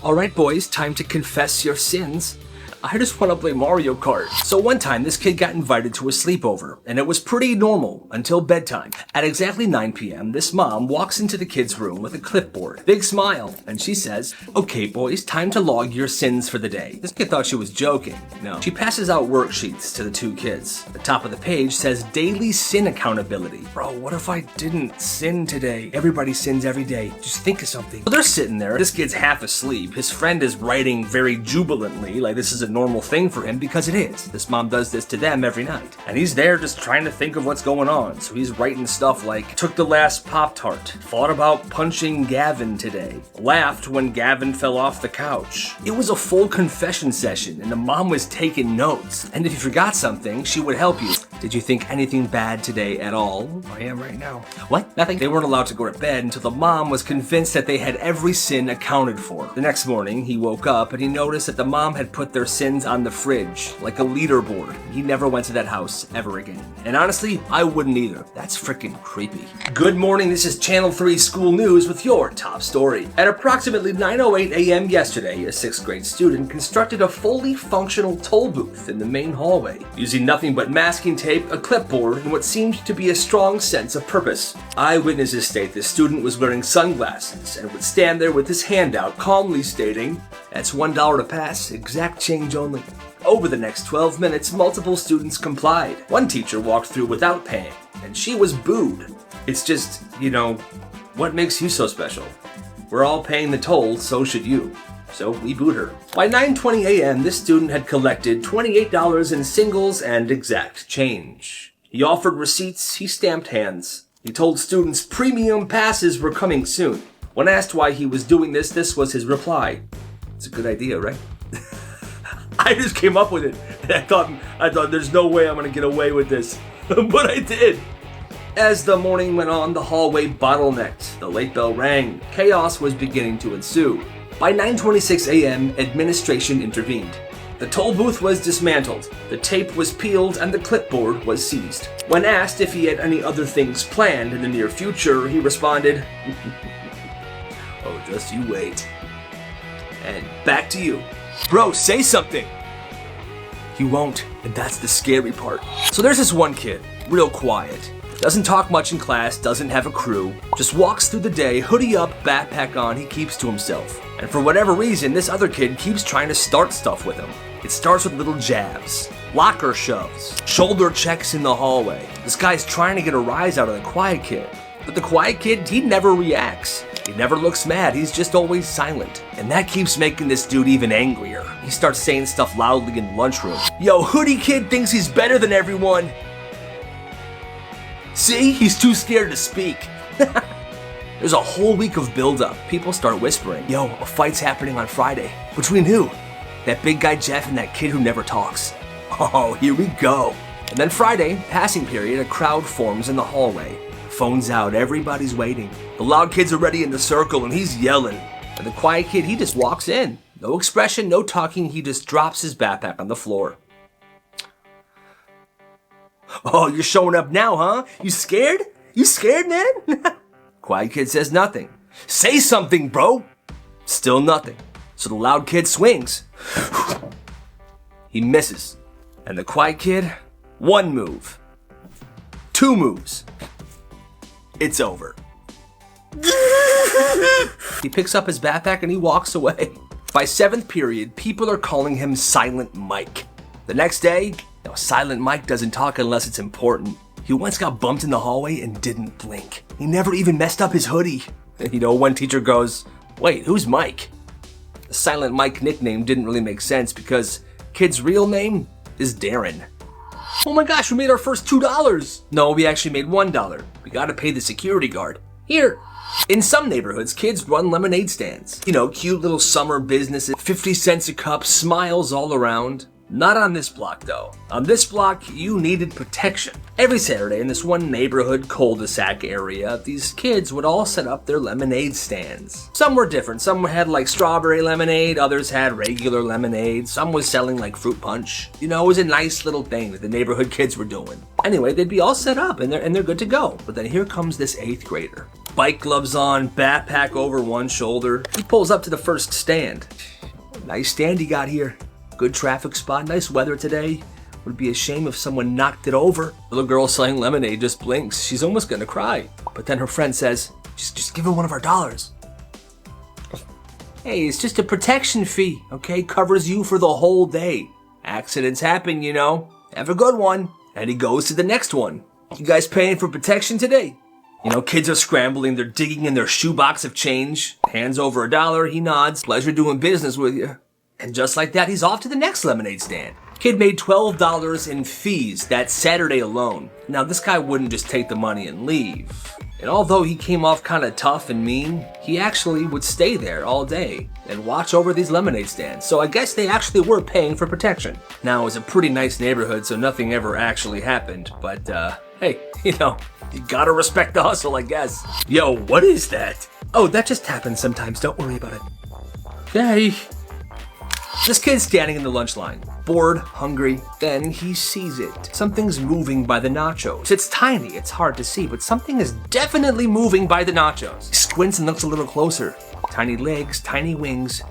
Alright boys, time to confess your sins. I just want to play Mario Kart. So one time, this kid got invited to a sleepover, and it was pretty normal until bedtime. At exactly 9 p.m., this mom walks into the kid's room with a clipboard, big smile, and she says, "Okay boys, time to log your sins for the day." This kid thought she was joking. No. She passes out worksheets to the two kids. The top of the page says daily sin accountability. Bro, what if I didn't sin today? Everybody sins every day. Just think of something. So they're sitting there. This kid's half asleep. His friend is writing very jubilantly, like this is a normal thing for him, because it is. This mom does this to them every night. And he's there just trying to think of what's going on. So he's writing stuff like, took the last Pop-Tart, thought about punching Gavin today, laughed when Gavin fell off the couch. It was a full confession session, and the mom was taking notes. And if you forgot something, she would help you. Did you think anything bad today at all? I am right now. What? Nothing. They weren't allowed to go to bed until the mom was convinced that they had every sin accounted for. The next morning, he woke up and he noticed that the mom had put their sins on the fridge, like a leaderboard. He never went to that house ever again. And honestly, I wouldn't either. That's freaking creepy. Good morning, this is Channel 3 School News with your top story. At approximately 9:08 a.m. yesterday, a 6th grade student constructed a fully functional toll booth in the main hallway, using nothing but masking tape, a clipboard, and what seemed to be a strong sense of purpose. Eyewitnesses state the student was wearing sunglasses and would stand there with his hand out, calmly stating, "That's $1 to pass, exact change only." Over the next 12 minutes, multiple students complied. One teacher walked through without paying, and she was booed. It's just, what makes you so special? We're all paying the toll, so should you. So we booed her. By 9:20 a.m., this student had collected $28 in singles and exact change. He offered receipts, he stamped hands. He told students premium passes were coming soon. When asked why he was doing this, this was his reply. It's a good idea, right? I just came up with it. And I thought there's no way I'm gonna get away with this. But I did. As the morning went on, the hallway bottlenecked. The late bell rang. Chaos was beginning to ensue. By 9:26 a.m., administration intervened. The toll booth was dismantled, the tape was peeled, and the clipboard was seized. When asked if he had any other things planned in the near future, he responded, "Oh, just you wait." And back to you. Bro, say something! He won't, and that's the scary part. So there's this one kid, real quiet. Doesn't talk much in class, doesn't have a crew, just walks through the day, hoodie up, backpack on, he keeps to himself. And for whatever reason, this other kid keeps trying to start stuff with him. It starts with little jabs, locker shoves, shoulder checks in the hallway. This guy's trying to get a rise out of the quiet kid. But the quiet kid, he never reacts. He never looks mad, he's just always silent. And that keeps making this dude even angrier. He starts saying stuff loudly in the lunchroom. Yo, hoodie kid thinks he's better than everyone. See, he's too scared to speak. There's a whole week of build-up. People start whispering, yo, a fight's happening on Friday. Between who? That big guy Jeff and that kid who never talks. Oh, here we go. And then Friday, passing period, a crowd forms in the hallway. Phones out, everybody's waiting. The loud kid's already in the circle and he's yelling. And the quiet kid, he just walks in. No expression, no talking, he just drops his backpack on the floor. Oh, you're showing up now, huh? You scared? You scared, man? Quiet kid says nothing. Say something, bro! Still nothing. So the loud kid swings. He misses. And the quiet kid, one move. Two moves. It's over. He picks up his backpack and he walks away. By 7th period, people are calling him Silent Mike. The next day, Silent Mike doesn't talk unless it's important. He once got bumped in the hallway and didn't blink. He never even messed up his hoodie. One teacher goes, "Wait, who's Mike?" The Silent Mike nickname didn't really make sense because kid's real name is Darren. Oh my gosh, we made our first $2. No, we actually made $1. We gotta pay the security guard. Here. In some neighborhoods, kids run lemonade stands. Cute little summer businesses, 50 cents a cup, smiles all around. Not on this block though. On this block, you needed protection. Every Saturday in this one neighborhood cul-de-sac area, these kids would all set up their lemonade stands. Some were different. Some had like strawberry lemonade, others had regular lemonade, some was selling like fruit punch. It was a nice little thing that the neighborhood kids were doing. Anyway, they'd be all set up and they're good to go. But then here comes this 8th grader. Bike gloves on, backpack over one shoulder. He pulls up to the first stand. Nice stand he got here. Good traffic spot, nice weather today. Would be a shame if someone knocked it over. The little girl selling lemonade just blinks. She's almost gonna cry. But then her friend says, just give her one of our dollars. Hey, it's just a protection fee, okay? Covers you for the whole day. Accidents happen, you know. Have a good one. And he goes to the next one. You guys paying for protection today? You know, kids are scrambling. They're digging in their shoebox of change. Hands over $1. He nods. Pleasure doing business with you. And just like that, he's off to the next lemonade stand. Kid made $12 in fees that Saturday alone. Now, this guy wouldn't just take the money and leave. And although he came off kind of tough and mean, he actually would stay there all day and watch over these lemonade stands. So I guess they actually were paying for protection. Now, it was a pretty nice neighborhood, so nothing ever actually happened. But, hey, you know, you gotta respect the hustle, I guess. Yo, what is that? Oh, that just happens sometimes. Don't worry about it. Okay. This kid's standing in the lunch line, bored, hungry, then he sees it. Something's moving by the nachos. It's tiny, it's hard to see, but something is definitely moving by the nachos. He squints and looks a little closer. Tiny legs, tiny wings,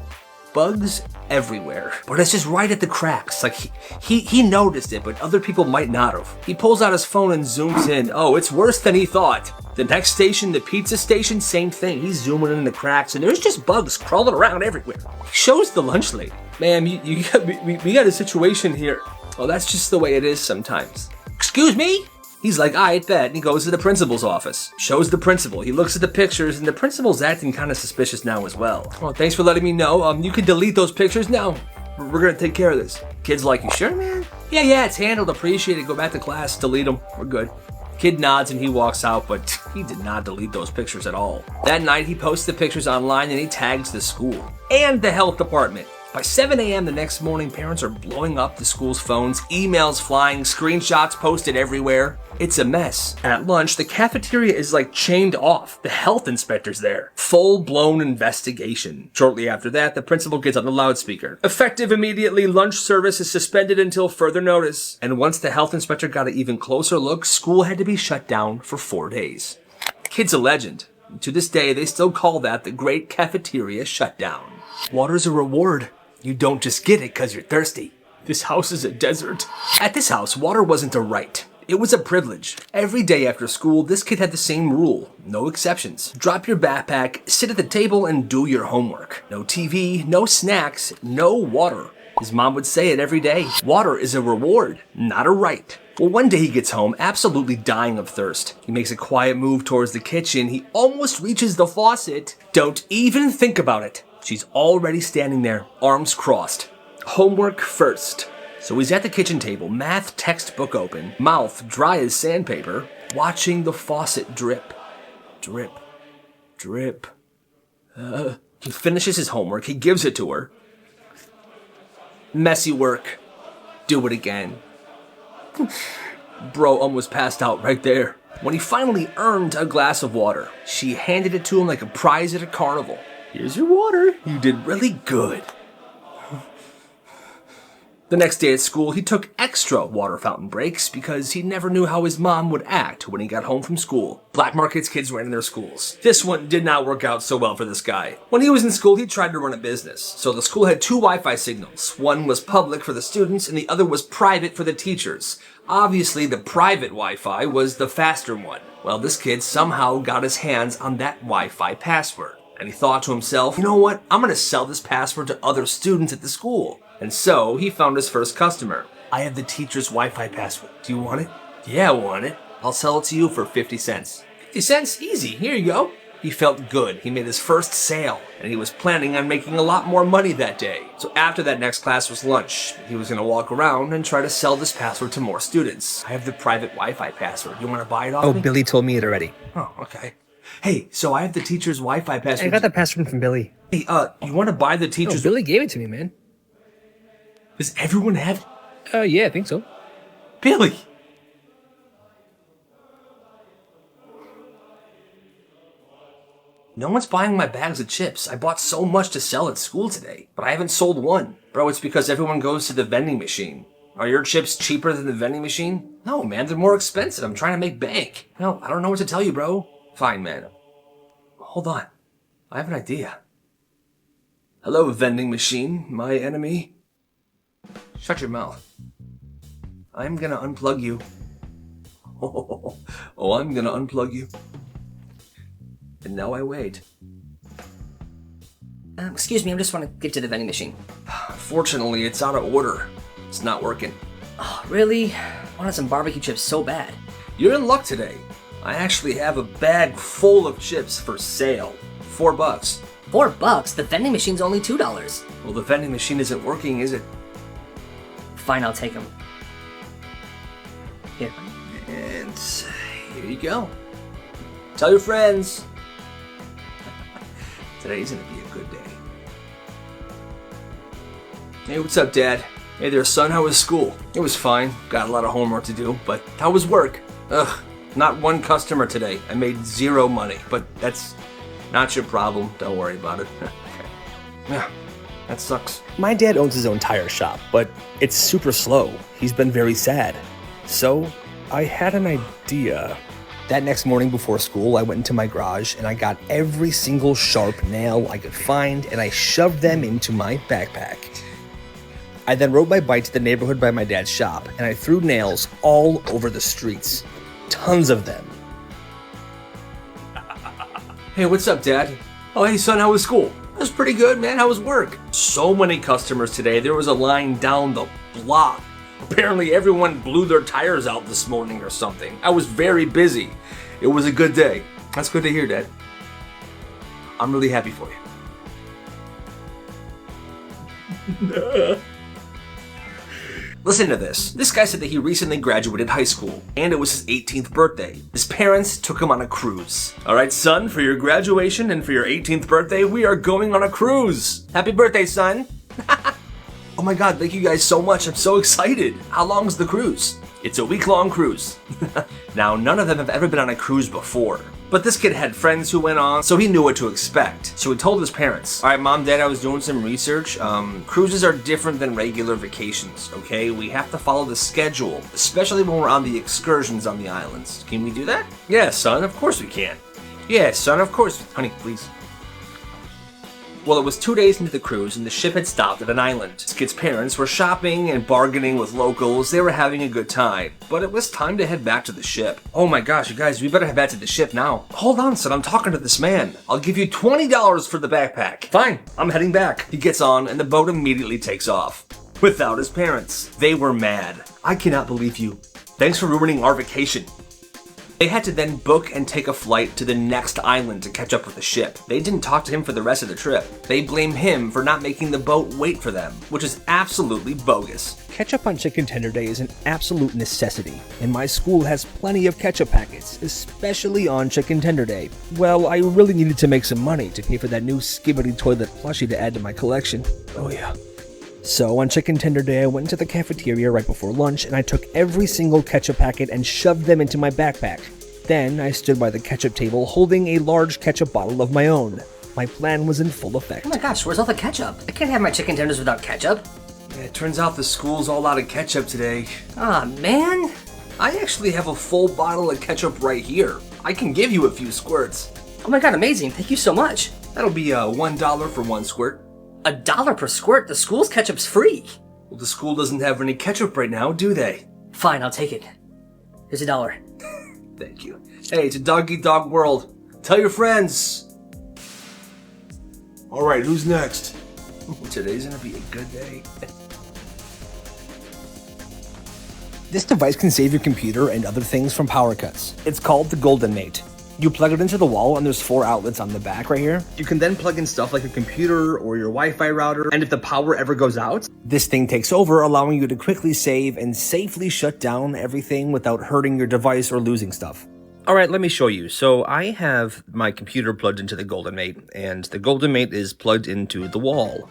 bugs everywhere. But it's just right at the cracks. Like he noticed it, but other people might not have. He pulls out his phone and zooms in. Oh, it's worse than he thought. The next station, the pizza station, same thing. He's zooming in the cracks and there's just bugs crawling around everywhere. He shows the lunch lady. Ma'am, we got a situation here. Oh, that's just the way it is sometimes. Excuse me? He's like, I bet, and he goes to the principal's office. Shows the principal. He looks at the pictures, and the principal's acting kind of suspicious now as well. Oh, thanks for letting me know. You can delete those pictures now. We're gonna take care of this. Kid's like, you sure, man? Yeah, it's handled. Appreciate it. Go back to class. Delete them. We're good. Kid nods and he walks out, but he did not delete those pictures at all. That night, he posts the pictures online and he tags the school and the health department. By 7 a.m. the next morning, parents are blowing up the school's phones, emails flying, screenshots posted everywhere. It's a mess. At lunch, the cafeteria is like chained off. The health inspector's there. Full-blown investigation. Shortly after that, the principal gets on the loudspeaker. Effective immediately, lunch service is suspended until further notice. And once the health inspector got an even closer look, school had to be shut down for 4 days. The kid's a legend. To this day, they still call that the Great Cafeteria Shutdown. Water's a reward. You don't just get it because you're thirsty. This house is a desert. At this house, water wasn't a right. It was a privilege. Every day after school, this kid had the same rule. No exceptions. Drop your backpack, sit at the table, and do your homework. No TV, no snacks, no water. His mom would say it every day. Water is a reward, not a right. Well, one day he gets home, absolutely dying of thirst. He makes a quiet move towards the kitchen. He almost reaches the faucet. Don't even think about it. She's already standing there, arms crossed. Homework first. So he's at the kitchen table, math textbook open, mouth dry as sandpaper, watching the faucet drip. Drip. Drip. He finishes his homework, he gives it to her. Messy work. Do it again. Bro almost passed out right there. When he finally earned a glass of water, she handed it to him like a prize at a carnival. Here's your water. You did really good. The next day at school, he took extra water fountain breaks because he never knew how his mom would act when he got home from school. Black markets kids ran in their schools. This one did not work out so well for this guy. When he was in school, he tried to run a business. So the school had 2 Wi-Fi signals. One was public for the students and the other was private for the teachers. Obviously, the private Wi-Fi was the faster one. Well, this kid somehow got his hands on that Wi-Fi password. And he thought to himself, you know what? I'm going to sell this password to other students at the school. And so he found his first customer. I have the teacher's Wi-Fi password. Do you want it? Yeah, I want it. I'll sell it to you for 50 cents. 50 cents? Easy. Here you go. He felt good. He made his first sale, and he was planning on making a lot more money that day. So after that next class was lunch. He was going to walk around and try to sell this password to more students. I have the private Wi-Fi password. You want to buy it off me? Billy told me it already. Oh, okay. Hey, so I have the teacher's Wi-Fi password. I got the password from Billy. Hey, you want to buy the teacher's... Oh, Billy gave it to me, man. Does everyone have it? Yeah, I think so. Billy! No one's buying my bags of chips. I bought so much to sell at school today, but I haven't sold one. Bro, it's because everyone goes to the vending machine. Are your chips cheaper than the vending machine? No, man, they're more expensive. I'm trying to make bank. No, I don't know what to tell you, bro. Fine, man. Hold on. I have an idea. Hello, vending machine, my enemy. Shut your mouth. I'm gonna unplug you. Oh, I'm gonna unplug you. And now I wait. Excuse me, I just want to get to the vending machine. Fortunately, it's out of order. It's not working. Oh, really? I wanted some barbecue chips so bad. You're in luck today. I actually have a bag full of chips for sale. $4. $4? The vending machine's only $2. Well, the vending machine isn't working, is it? Fine, I'll take them. Here. And here you go. Tell your friends. Today's gonna be a good day. Hey, what's up, Dad? Hey there, son, how was school? It was fine. Got a lot of homework to do, but how was work? Ugh, not one customer today. I made zero money, but that's not your problem. Don't worry about it. Yeah, that sucks. My dad owns his own tire shop, but it's super slow. He's been very sad. So, I had an idea. That next morning before school, I went into my garage and I got every single sharp nail I could find and I shoved them into my backpack. I then rode my bike to the neighborhood by my dad's shop and I threw nails all over the streets. Tons of them. Hey, what's up, Dad? Oh, hey, son, how was school? That was pretty good, man. How was work? So many customers today. There was a line down the block. Apparently, everyone blew their tires out this morning or something. I was very busy. It was a good day. That's good to hear, Dad. I'm really happy for you. Listen to this. This guy said that he recently graduated high school, and it was his 18th birthday. His parents took him on a cruise. All right, son, for your graduation and for your 18th birthday, we are going on a cruise. Happy birthday, son. Oh my God, thank you guys so much. I'm so excited. How long's the cruise? It's a week-long cruise. Now, none of them have ever been on a cruise before. But this kid had friends who went on, so he knew what to expect. So he told his parents, all right, Mom, Dad, I was doing some research. Cruises are different than regular vacations, okay? We have to follow the schedule, especially when we're on the excursions on the islands. Can we do that? Yeah, son, of course we can. Yeah, son, of course. Honey, please. Well, it was 2 days into the cruise and the ship had stopped at an island. This kid's parents were shopping and bargaining with locals. They were having a good time. But it was time to head back to the ship. Oh my gosh, you guys, we better head back to the ship now. Hold on, son, I'm talking to this man. I'll give you $20 for the backpack. Fine, I'm heading back. He gets on and the boat immediately takes off. Without his parents. They were mad. I cannot believe you. Thanks for ruining our vacation. They had to then book and take a flight to the next island to catch up with the ship. They didn't talk to him for the rest of the trip. They blame him for not making the boat wait for them, which is absolutely bogus. Ketchup on Chicken Tender Day is an absolute necessity, and my school has plenty of ketchup packets, especially on Chicken Tender Day. Well, I really needed to make some money to pay for that new Skibbity toilet plushie to add to my collection. Oh yeah. So on Chicken Tender Day, I went into the cafeteria right before lunch and I took every single ketchup packet and shoved them into my backpack. Then I stood by the ketchup table holding a large ketchup bottle of my own. My plan was in full effect. Oh my gosh, where's all the ketchup? I can't have my chicken tenders without ketchup. Yeah, it turns out the school's all out of ketchup today. Aw, man. I actually have a full bottle of ketchup right here. I can give you a few squirts. Oh my God, amazing. Thank you so much. That'll be $1 for one squirt. $1 per squirt? The school's ketchup's free. Well, the school doesn't have any ketchup right now, do they? Fine, I'll take it. Here's $1. Thank you. Hey, it's a dog-eat-dog world. Tell your friends. All right, who's next? Today's gonna be a good day. This device can save your computer and other things from power cuts. It's called the Golden Mate. You plug it into the wall and there's 4 outlets on the back right here. You can then plug in stuff like a computer or your Wi-Fi router, and if the power ever goes out, this thing takes over, allowing you to quickly save and safely shut down everything without hurting your device or losing stuff. All right, let me show you. So I have my computer plugged into the Golden Mate, and the Golden Mate is plugged into the wall.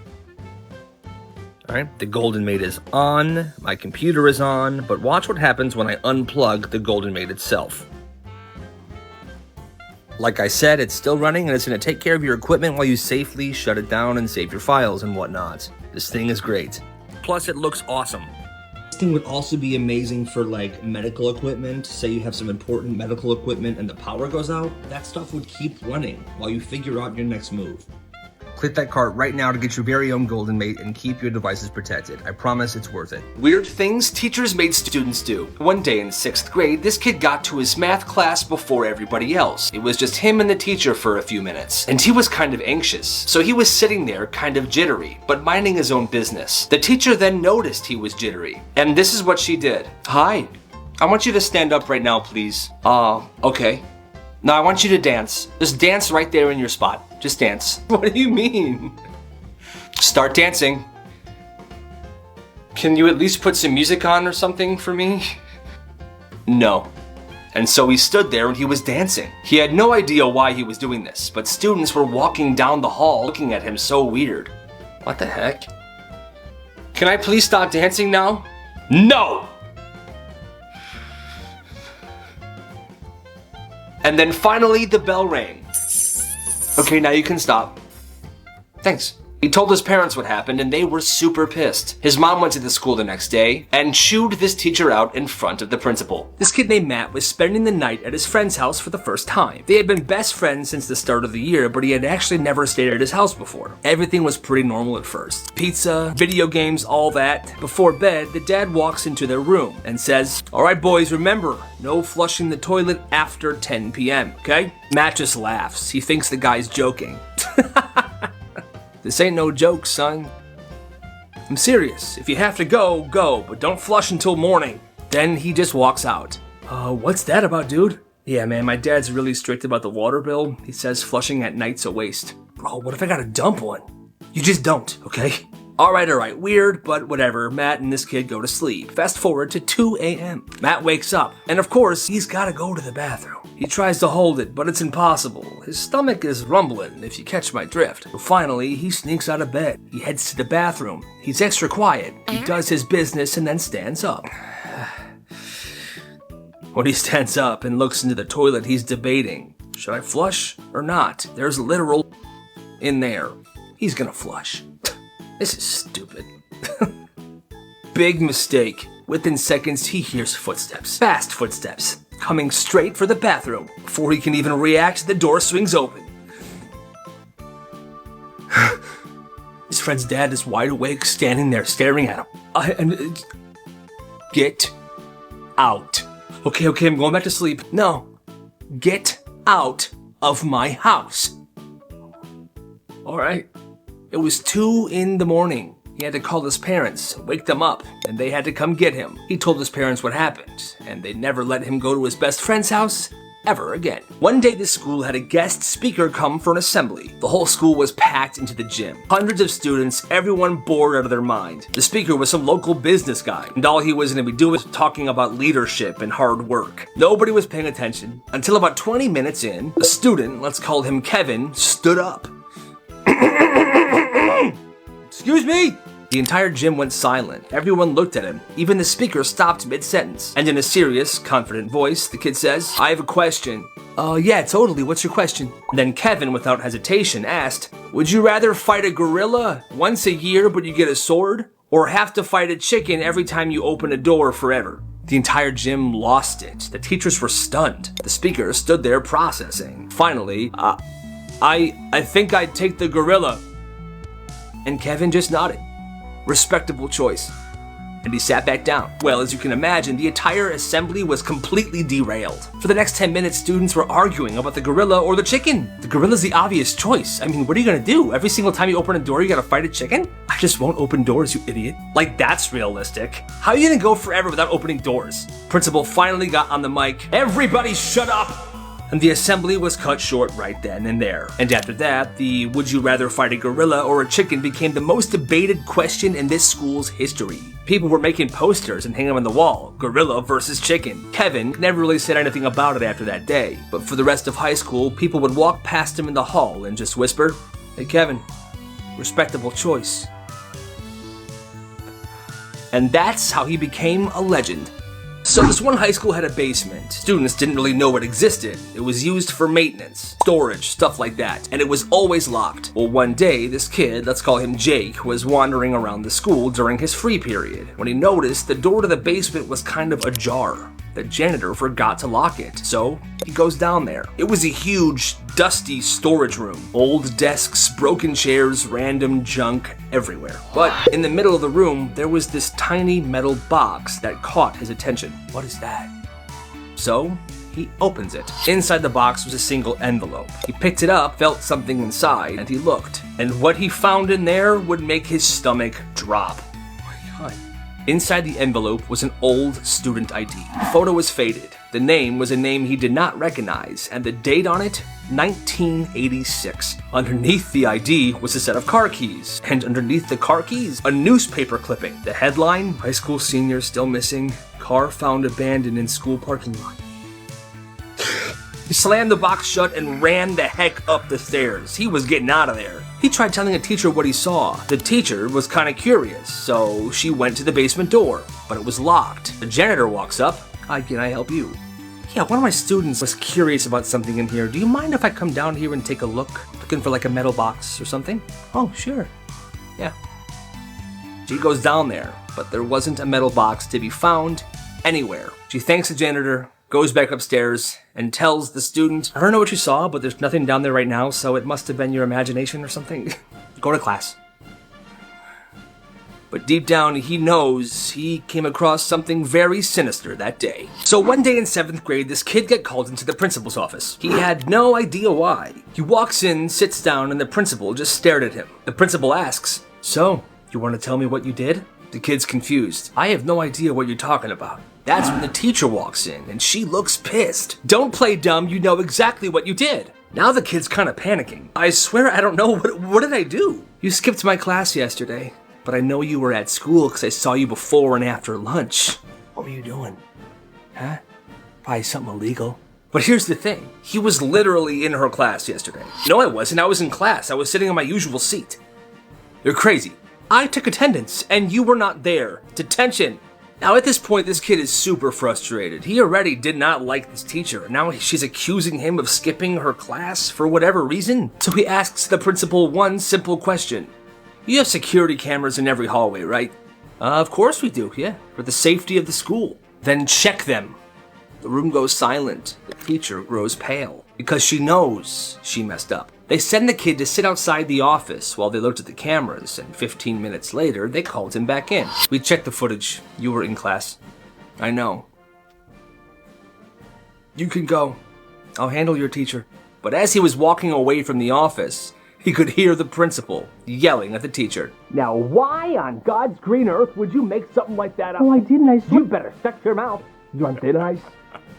All right, the Golden Mate is on, my computer is on, but watch what happens when I unplug the Golden Mate itself. Like I said, it's still running and it's going to take care of your equipment while you safely shut it down and save your files and whatnot. This thing is great. Plus, it looks awesome. thing would also be amazing for like medical equipment. Say you have some important medical equipment and the power goes out. That stuff would keep running while you figure out your next move. Click that cart right now to get your very own Golden Mate and keep your devices protected. I promise it's worth it. Weird things teachers made students do. One day in 6th grade, this kid got to his math class before everybody else. It was just him and the teacher for a few minutes. And he was kind of anxious. So he was sitting there kind of jittery, but minding his own business. The teacher then noticed he was jittery. And this is what she did. Hi, I want you to stand up right now, please. Okay. Now I want you to dance. Just dance right there in your spot. Just dance. What do you mean? Start dancing. Can you at least put some music on or something for me? No. And so he stood there and he was dancing. He had no idea why he was doing this, but students were walking down the hall looking at him so weird. What the heck? Can I please stop dancing now? No! And then finally the bell rang. Okay, now you can stop. Thanks. He told his parents what happened and they were super pissed. His mom went to the school the next day and chewed this teacher out in front of the principal. This kid named Matt was spending the night at his friend's house for the first time. They had been best friends since the start of the year, but he had actually never stayed at his house before. Everything was pretty normal at first. Pizza, video games, all that. Before bed, the dad walks into their room and says, "All right, boys, remember, no flushing the toilet after 10 p.m., okay?" Matt just laughs. He thinks the guy's joking. This ain't no joke, son. I'm serious. If you have to go, go, but don't flush until morning. Then he just walks out. What's that about, dude? Yeah, man, my dad's really strict about the water bill. He says flushing at night's a waste. Bro, what if I gotta dump one? You just don't, okay? Alright, weird, but whatever. Matt and this kid go to sleep. Fast forward to 2 a.m. Matt wakes up, and of course, he's gotta go to the bathroom. He tries to hold it, but it's impossible. His stomach is rumbling, if you catch my drift. So finally, he sneaks out of bed. He heads to the bathroom. He's extra quiet. He does his business and then stands up. When he stands up and looks into the toilet, he's debating. Should I flush or not? There's literal in there. He's gonna flush. This is stupid. Big mistake. Within seconds, he hears footsteps. Fast footsteps. Coming straight for the bathroom. Before he can even react, the door swings open. His friend's dad is wide awake, standing there, staring at him. Get out. Okay, I'm going back to sleep. No. Get out of my house. Alright. It was 2 in the morning. He had to call his parents, wake them up, and they had to come get him. He told his parents what happened, and they never let him go to his best friend's house ever again. One day the school had a guest speaker come for an assembly. The whole school was packed into the gym. Hundreds of students, everyone bored out of their mind. The speaker was some local business guy, and all he was going to be doing was talking about leadership and hard work. Nobody was paying attention until about 20 minutes in, a student, let's call him Kevin, stood up. Excuse me? The entire gym went silent. Everyone looked at him. Even the speaker stopped mid-sentence. And in a serious, confident voice, the kid says, "I have a question." Yeah, totally. What's your question?" Then Kevin, without hesitation, asked, "Would you rather fight a gorilla once a year but you get a sword? Or have to fight a chicken every time you open a door forever?" The entire gym lost it. The teachers were stunned. The speaker stood there processing. Finally, I think I'd take the gorilla. And Kevin just nodded. Respectable choice. And he sat back down. Well, as you can imagine, the entire assembly was completely derailed. For the next 10 minutes, students were arguing about the gorilla or the chicken. The gorilla's the obvious choice. I mean, what are you gonna do? Every single time you open a door, you gotta fight a chicken? I just won't open doors, you idiot. Like, that's realistic. How are you gonna go forever without opening doors? Principal finally got on the mic. "Everybody shut up!" And the assembly was cut short right then and there. And after that, the "would you rather fight a gorilla or a chicken" became the most debated question in this school's history. People were making posters and hanging them on the wall. Gorilla versus chicken. Kevin never really said anything about it after that day. But for the rest of high school, people would walk past him in the hall and just whisper, "Hey Kevin, respectable choice." And that's how he became a legend. So this one high school had a basement. Students didn't really know it existed. It was used for maintenance, storage, stuff like that, and it was always locked. Well, one day, this kid, let's call him Jake, was wandering around the school during his free period when he noticed the door to the basement was kind of ajar. The janitor forgot to lock it, so he goes down there. It was a huge, dusty storage room. Old desks, broken chairs, random junk everywhere. But in the middle of the room, there was this tiny metal box that caught his attention. What is that? So he opens it. Inside the box was a single envelope. He picked it up, felt something inside, and he looked. And what he found in there would make his stomach drop. Oh my God. Inside the envelope was an old student ID. The photo was faded. The name was a name he did not recognize, and the date on it, 1986. Underneath the ID was a set of car keys, and underneath the car keys, a newspaper clipping. The headline, high school senior still missing, car found abandoned in school parking lot. He slammed the box shut and ran the heck up the stairs. He was getting out of there. He tried telling a teacher what he saw. The teacher was kind of curious, so she went to the basement door, but it was locked. The janitor walks up. Hi, can I help you? Yeah, one of my students was curious about something in here. Do you mind if I come down here and take a look? Looking for like a metal box or something? Oh, sure. Yeah. She goes down there, but there wasn't a metal box to be found anywhere. She thanks the janitor, goes back upstairs, and tells the student, I don't know what you saw, but there's nothing down there right now, so it must have been your imagination or something. Go to class. But deep down, he knows he came across something very sinister that day. So one day in 7th grade, this kid got called into the principal's office. He had no idea why. He walks in, sits down, and the principal just stared at him. The principal asks, So, you want to tell me what you did? The kid's confused. I have no idea what you're talking about. That's when the teacher walks in, and she looks pissed. Don't play dumb, you know exactly what you did. Now the kid's kind of panicking. I swear I don't know, what did I do? You skipped my class yesterday, but I know you were at school because I saw you before and after lunch. What were you doing? Huh? Probably something illegal. But here's the thing, he was literally in her class yesterday. No, I wasn't, I was in class. I was sitting on my usual seat. You're crazy. I took attendance, and you were not there. Detention. Now at this point, this kid is super frustrated. He already did not like this teacher. Now she's accusing him of skipping her class for whatever reason. So he asks the principal one simple question. You have security cameras in every hallway, right? Of course we do, yeah. For the safety of the school. Then check them. The room goes silent. The teacher grows pale because she knows she messed up. They send the kid to sit outside the office while they looked at the cameras, and 15 minutes later, they called him back in. We checked the footage. You were in class. I know. You can go. I'll handle your teacher. But as he was walking away from the office, he could hear the principal yelling at the teacher. Now why on God's green earth would you make something like that up? Oh, I didn't. I swear. You better shut your mouth. You on thin ice?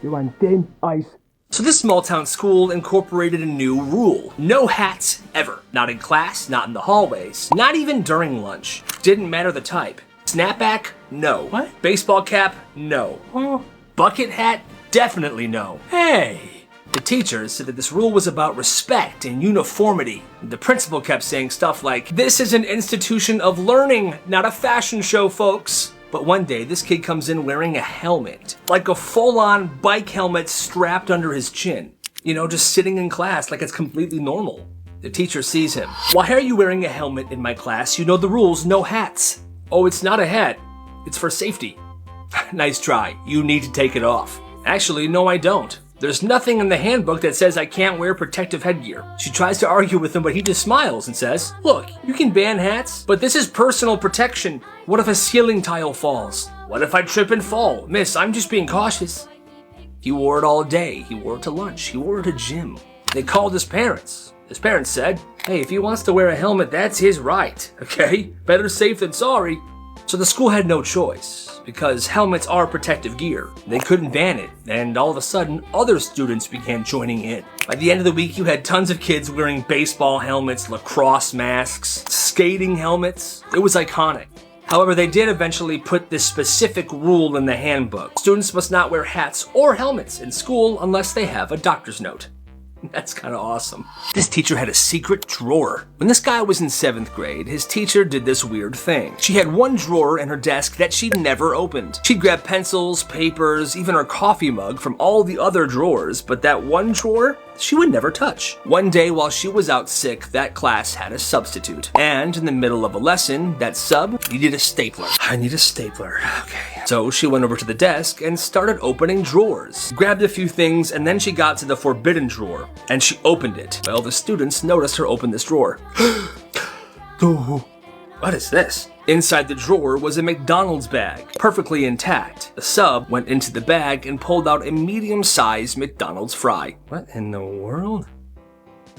You on thin ice? So this small town school incorporated a new rule. No hats ever. Not in class, not in the hallways, not even during lunch. Didn't matter the type. Snapback? No. What? Baseball cap? No. Oh. Bucket hat? Definitely no. Hey! The teachers said that this rule was about respect and uniformity. The principal kept saying stuff like, this is an institution of learning, not a fashion show, folks. But one day, this kid comes in wearing a helmet. Like a full-on bike helmet strapped under his chin. You know, just sitting in class like it's completely normal. The teacher sees him. Why are you wearing a helmet in my class? You know the rules, no hats. Oh, it's not a hat. It's for safety. Nice try. You need to take it off. Actually, no, I don't. There's nothing in the handbook that says I can't wear protective headgear. She tries to argue with him, but he just smiles and says, look, you can ban hats, but this is personal protection. What if a ceiling tile falls? What if I trip and fall? Miss, I'm just being cautious. He wore it all day. He wore it to lunch. He wore it to gym. They called his parents. His parents said, hey, if he wants to wear a helmet, that's his right, okay? Better safe than sorry. So the school had no choice, because helmets are protective gear. They couldn't ban it, and all of a sudden, other students began joining in. By the end of the week, you had tons of kids wearing baseball helmets, lacrosse masks, skating helmets. It was iconic. However, they did eventually put this specific rule in the handbook. Students must not wear hats or helmets in school unless they have a doctor's note. That's kind of awesome. This teacher had a secret drawer. When this guy was in 7th grade, his teacher did this weird thing. She had one drawer in her desk that she never opened. She'd grab pencils, papers, even her coffee mug from all the other drawers, but that one drawer, she would never touch. One day while she was out sick, that class had a substitute. And in the middle of a lesson, that sub needed a stapler. I need a stapler. Okay. So she went over to the desk and started opening drawers. Grabbed a few things, and then she got to the forbidden drawer, and she opened it. Well, the students noticed her open this drawer. Oh, what is this? Inside the drawer was a McDonald's bag, perfectly intact. The sub went into the bag and pulled out a medium-sized McDonald's fry. What in the world?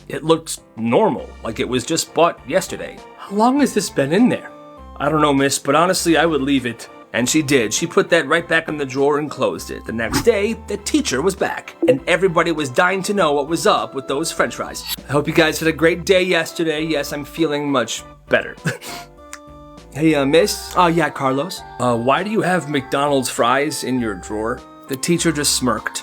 It looked normal, like it was just bought yesterday. How long has this been in there? I don't know, miss, but honestly, I would leave it. And she did. She put that right back in the drawer and closed it. The next day, the teacher was back, and everybody was dying to know what was up with those french fries. I hope you guys had a great day yesterday. Yes, I'm feeling much better. Hey, miss? Yeah, Carlos. Why do you have McDonald's fries in your drawer? The teacher just smirked.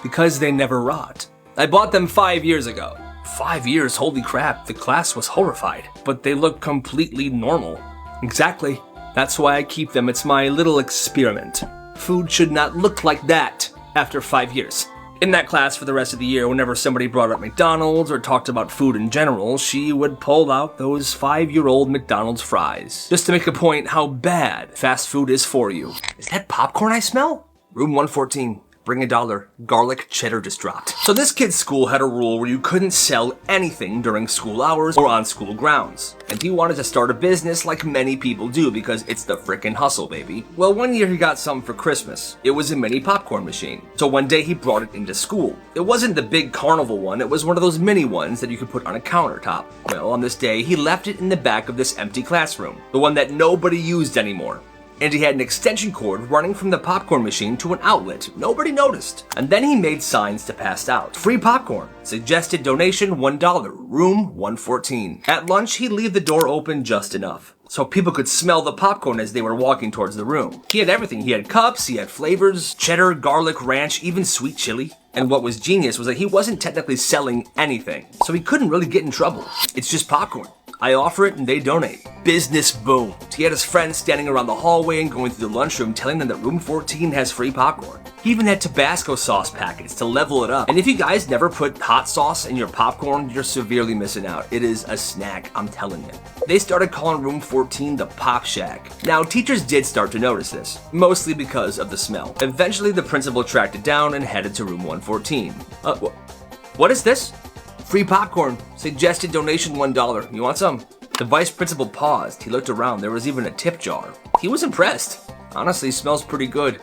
Because they never rot. I bought them 5 years ago. 5 years? Holy crap. The class was horrified. But they look completely normal. Exactly. That's why I keep them. It's my little experiment. Food should not look like that after 5 years. In that class for the rest of the year, whenever somebody brought up McDonald's or talked about food in general, she would pull out those 5-year-old McDonald's fries, just to make a point how bad fast food is for you. Is that popcorn I smell? Room 114. Bring $1. Garlic cheddar just dropped. So this kid's school had a rule where you couldn't sell anything during school hours or on school grounds. And he wanted to start a business like many people do because it's the frickin' hustle, baby. Well, one year he got something for Christmas. It was a mini popcorn machine. So one day he brought it into school. It wasn't the big carnival one, it was one of those mini ones that you could put on a countertop. Well, on this day, he left it in the back of this empty classroom, the one that nobody used anymore. And he had an extension cord running from the popcorn machine to an outlet. Nobody noticed. And then he made signs to pass out. Free popcorn. Suggested donation $1. Room 114. At lunch, he'd leave the door open just enough, so people could smell the popcorn as they were walking towards the room. He had everything. He had cups, he had flavors, cheddar, garlic, ranch, even sweet chili. And what was genius was that he wasn't technically selling anything, so he couldn't really get in trouble. It's just popcorn. I offer it and they donate. Business boomed. He had his friends standing around the hallway and going through the lunchroom telling them that room 14 has free popcorn. He even had Tabasco sauce packets to level it up. And if you guys never put hot sauce in your popcorn, you're severely missing out. It is a snack, I'm telling you. They started calling room 14 the Pop Shack. Now, teachers did start to notice this, mostly because of the smell. Eventually, the principal tracked it down and headed to room 114. What is this? Free popcorn. Suggested donation $1. You want some? The vice principal paused. He looked around. There was even a tip jar. He was impressed. Honestly, smells pretty good.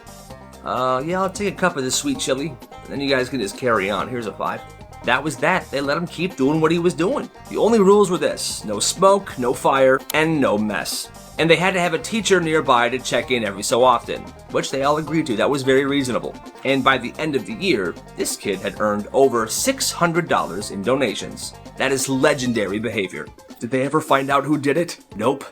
Yeah, I'll take a cup of this sweet chili. Then you guys can just carry on. Here's a $5. That was that. They let him keep doing what he was doing. The only rules were this: no smoke, no fire, and no mess. And they had to have a teacher nearby to check in every so often, which they all agreed to. That was very reasonable. And by the end of the year, this kid had earned over $600 in donations. That is legendary behavior. Did they ever find out who did it? Nope.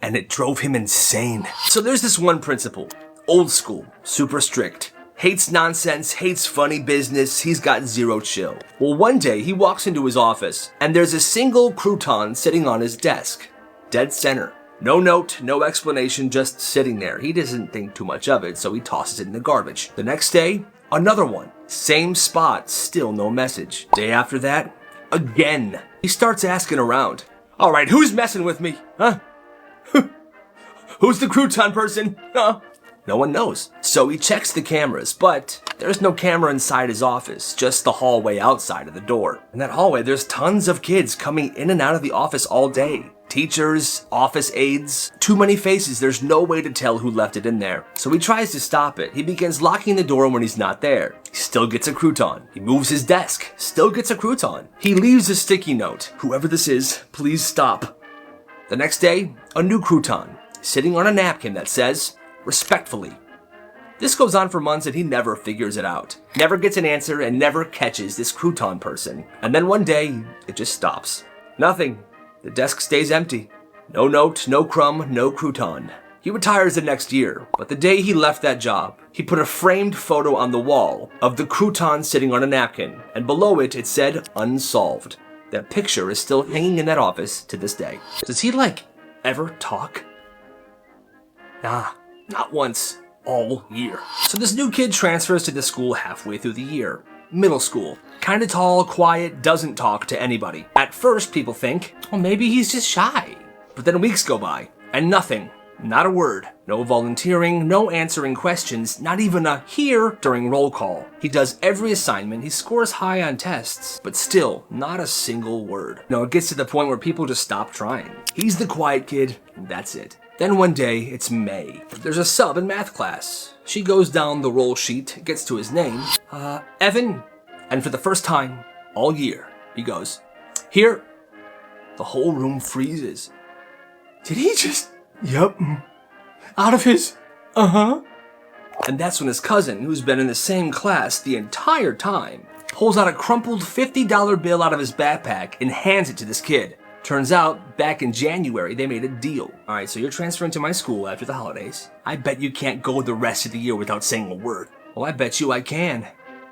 And it drove him insane. So there's this one principal. Old school, super strict. Hates nonsense, hates funny business, he's got zero chill. Well, one day he walks into his office, and there's a single crouton sitting on his desk. Dead center. No note, no explanation, just sitting there. He doesn't think too much of it, so he tosses it in the garbage. The next day, another one. Same spot, still no message. Day after that, again. He starts asking around. All right, who's messing with me? Huh? Who's the crouton person? Huh? No one knows. So he checks the cameras, but there's no camera inside his office, just the hallway outside of the door. In that hallway, there's tons of kids coming in and out of the office all day. Teachers, office aides, too many faces, there's no way to tell who left it in there. So he tries to stop it. He begins locking the door when he's not there. He still gets a crouton. He moves his desk, still gets a crouton. He leaves a sticky note. Whoever this is, please stop. The next day, a new crouton, sitting on a napkin that says, respectfully. This goes on for months and he never figures it out. Never gets an answer and never catches this crouton person. And then one day, it just stops. Nothing. The desk stays empty. No note, no crumb, no crouton. He retires the next year, but the day he left that job, he put a framed photo on the wall of the crouton sitting on a napkin, and below it, it said, "Unsolved." That picture is still hanging in that office to this day. Does he, ever talk? Nah, not once. All year. So this new kid transfers to the school halfway through the year. Middle school. Kinda tall, quiet, doesn't talk to anybody. At first, people think, well, maybe he's just shy. But then weeks go by, and nothing. Not a word. No volunteering, no answering questions, not even a here during roll call. He does every assignment, he scores high on tests, but still, not a single word. No, it gets to the point where people just stop trying. He's the quiet kid, and that's it. Then one day, it's May. There's a sub in math class. She goes down the roll sheet, gets to his name, Evan. And for the first time all year, he goes, "Here." The whole room freezes. Did he just, yup, out of his, And that's when his cousin, who's been in the same class the entire time, pulls out a crumpled $50 bill out of his backpack and hands it to this kid. Turns out, back in January, they made a deal. Alright, so you're transferring to my school after the holidays. I bet you can't go the rest of the year without saying a word. Well, I bet you I can.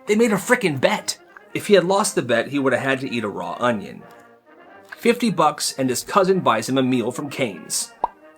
They made a frickin' bet. If he had lost the bet, he would have had to eat a raw onion. $50 and his cousin buys him a meal from Cane's.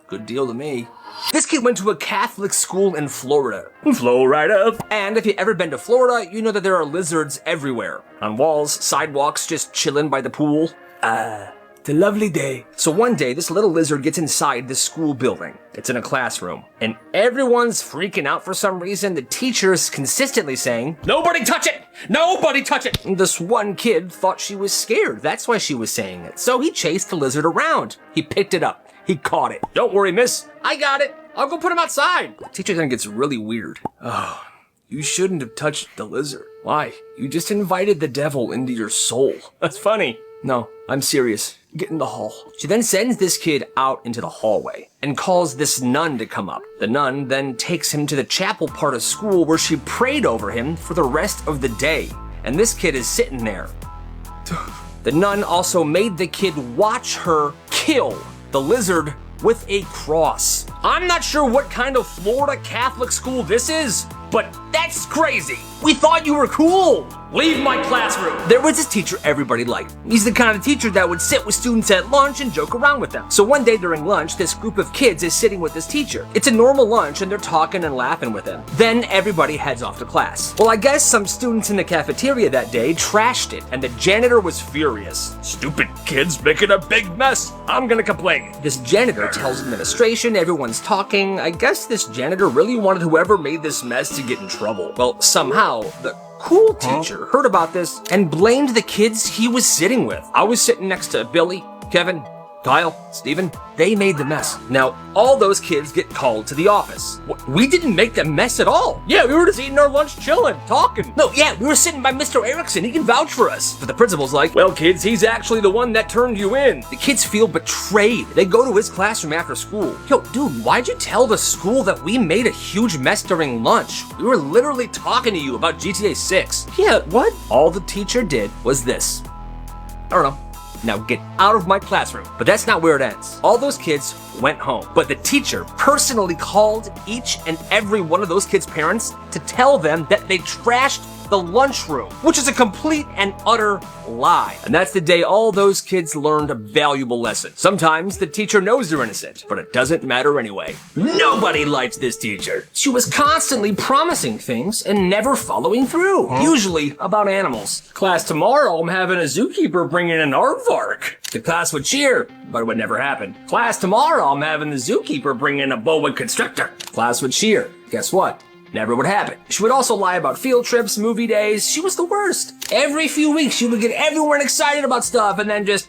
Good deal to me. This kid went to a Catholic school in Florida. Florida. And if you've ever been to Florida, you know that there are lizards everywhere. On walls, sidewalks, just chilling by the pool. It's a lovely day. So one day, this little lizard gets inside the school building. It's in a classroom. And everyone's freaking out for some reason. The teacher's consistently saying, "Nobody touch it! Nobody touch it!" And this one kid thought she was scared. That's why she was saying it. So he chased the lizard around. He picked it up. He caught it. "Don't worry, miss. I got it. I'll go put him outside." The teacher then gets really weird. "Oh, you shouldn't have touched the lizard. Why? You just invited the devil into your soul." "That's funny." "No, I'm serious. Get in the hall." She then sends this kid out into the hallway and calls this nun to come up. The nun then takes him to the chapel part of school where she prayed over him for the rest of the day. And this kid is sitting there. The nun also made the kid watch her kill the lizard with a cross. I'm not sure what kind of Florida Catholic school this is, but that's crazy. We thought you were cool. Leave my classroom. There was this teacher everybody liked. He's the kind of teacher that would sit with students at lunch and joke around with them. So one day during lunch, this group of kids is sitting with this teacher. It's a normal lunch and they're talking and laughing with him. Then everybody heads off to class. Well, I guess some students in the cafeteria that day trashed it and the janitor was furious. "Stupid kids making a big mess. I'm gonna complain." This janitor tells administration, everyone's talking. I guess this janitor really wanted whoever made this mess to get in trouble. Well, somehow, the cool teacher heard about this and blamed the kids he was sitting with. I was sitting next to Billy, Kevin, Kyle, Steven. They made the mess. Now, all those kids get called to the office. We didn't make the mess at all. Yeah, we were just eating our lunch, chilling, talking. No, yeah, we were sitting by Mr. Erickson. He can vouch for us. But the principal's like, "Well, kids, he's actually the one that turned you in." The kids feel betrayed. They go to his classroom after school. "Yo, dude, why'd you tell the school that we made a huge mess during lunch? We were literally talking to you about GTA 6. "Yeah, what?" All the teacher did was this. I don't know. "Now get out of my classroom." But that's not where it ends. All those kids went home. But the teacher personally called each and every one of those kids' parents to tell them that they trashed the lunchroom, which is a complete and utter lie. And that's the day all those kids learned a valuable lesson. Sometimes the teacher knows they're innocent, but it doesn't matter anyway. Nobody liked this teacher. She was constantly promising things and never following through, usually about animals. "Class tomorrow, I'm having a zookeeper bring in an aardvark." The class would cheer, but it would never happen. "Class tomorrow, I'm having the zookeeper bring in a boa constrictor." Class would cheer. Guess what? Never would happen. She would also lie about field trips, movie days. She was the worst. Every few weeks, she would get everyone excited about stuff and then just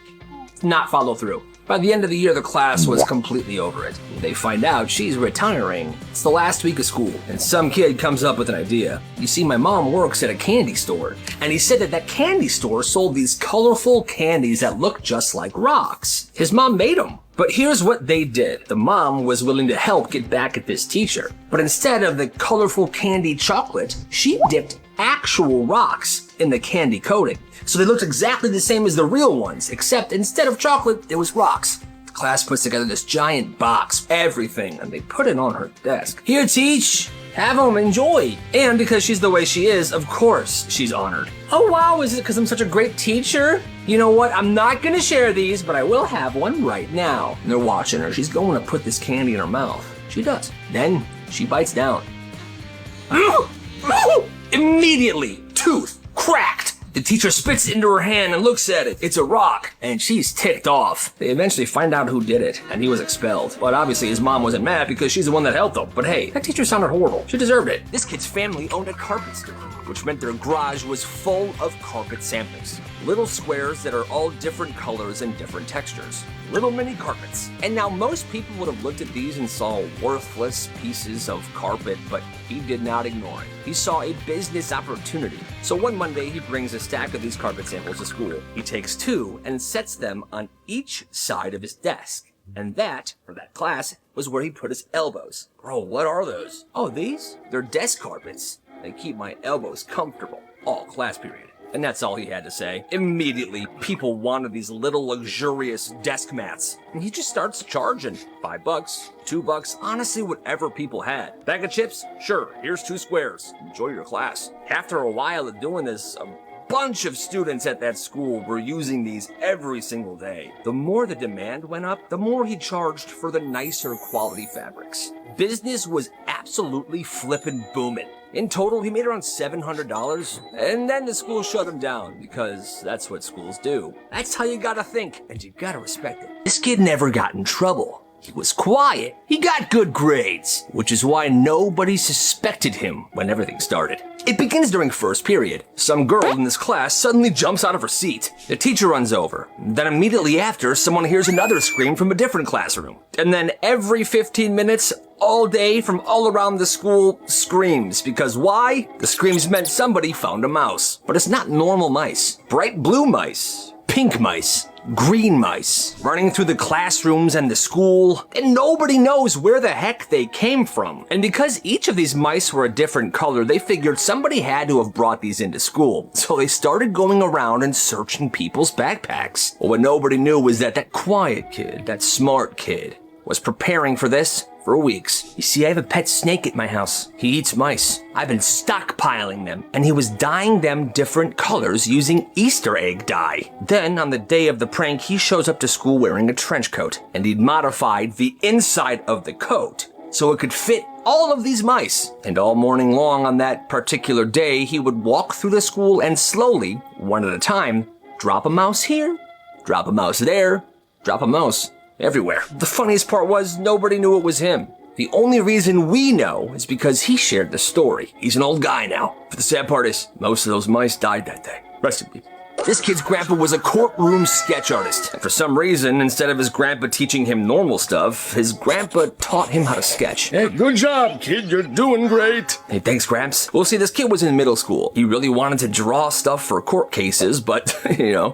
not follow through. By the end of the year, the class was completely over it. They find out she's retiring. It's the last week of school, and some kid comes up with an idea. "You see, my mom works at a candy store." And he said that that candy store sold these colorful candies that looked just like rocks. His mom made them. But here's what they did. The mom was willing to help get back at this teacher. But instead of the colorful candy chocolate, she dipped actual rocks in the candy coating. So they looked exactly the same as the real ones, except instead of chocolate, there was rocks. class puts together this giant box, everything, and they put it on her desk. Here, teach! Have them, enjoy! And because she's the way she is, of course, she's honored. Oh wow, is it because I'm such a great teacher? You know what, I'm not gonna share these, but I will have one right now. And they're watching her, she's going to put this candy in her mouth. She does. Then, she bites down. Immediately, tooth cracked. The teacher spits into her hand and looks at it. It's a rock, and she's ticked off. They eventually find out who did it, and he was expelled. But obviously his mom wasn't mad because she's the one that helped him. But hey, that teacher sounded horrible. She deserved it. This kid's family owned a carpet store, which meant their garage was full of carpet samples. Little squares that are all different colors and different textures. Little mini carpets. And now most people would have looked at these and saw worthless pieces of carpet, but he did not ignore it. He saw a business opportunity. So one Monday, he brings a stack of these carpet samples to school. He takes 2 and sets them on each side of his desk. And that, for that class, was where he put his elbows. Bro, what are those? Oh, these? They're desk carpets. They keep my elbows comfortable. All class period. And that's all he had to say. Immediately, people wanted these little luxurious desk mats. And he just starts charging $5, $2, honestly, whatever people had. Bag of chips? Sure, here's 2 squares. Enjoy your class. After a while of doing this, a bunch of students at that school were using these every single day. The more the demand went up, the more he charged for the nicer quality fabrics. Business was absolutely flippin' booming. In total, he made around $700, and then the school shut him down, because that's what schools do. That's how you gotta think, and you gotta respect it. This kid never got in trouble. He was quiet. He got good grades, which is why nobody suspected him when everything started. It begins during first period. Some girl in this class suddenly jumps out of her seat. The teacher runs over. Then immediately after, someone hears another scream from a different classroom. And then every 15 minutes, all day, from all around the school, screams. Because why? The screams meant somebody found a mouse. But it's not normal mice. Bright blue mice. Pink mice. Green mice running through the classrooms and the school, and nobody knows where the heck they came from. And because each of these mice were a different color, they figured somebody had to have brought these into school. So they started going around and searching people's backpacks. Well, what nobody knew was that that quiet kid, that smart kid, was preparing for this for weeks. You see, I have a pet snake at my house. He eats mice. I've been stockpiling them, and he was dyeing them different colors using Easter egg dye. Then, on the day of the prank, he shows up to school wearing a trench coat, and he'd modified the inside of the coat so it could fit all of these mice. And all morning long on that particular day, he would walk through the school and slowly, one at a time, drop a mouse here, drop a mouse there, drop a mouse everywhere. The funniest part was nobody knew it was him. The only reason we know is because he shared the story. He's an old guy now. But the sad part is, most of those mice died that day. Rest in peace. This kid's grandpa was a courtroom sketch artist. And for some reason, instead of his grandpa teaching him normal stuff, his grandpa taught him how to sketch. Hey, good job, kid. You're doing great. Hey, thanks, Gramps. Well, see, this kid was in middle school. He really wanted to draw stuff for court cases, but,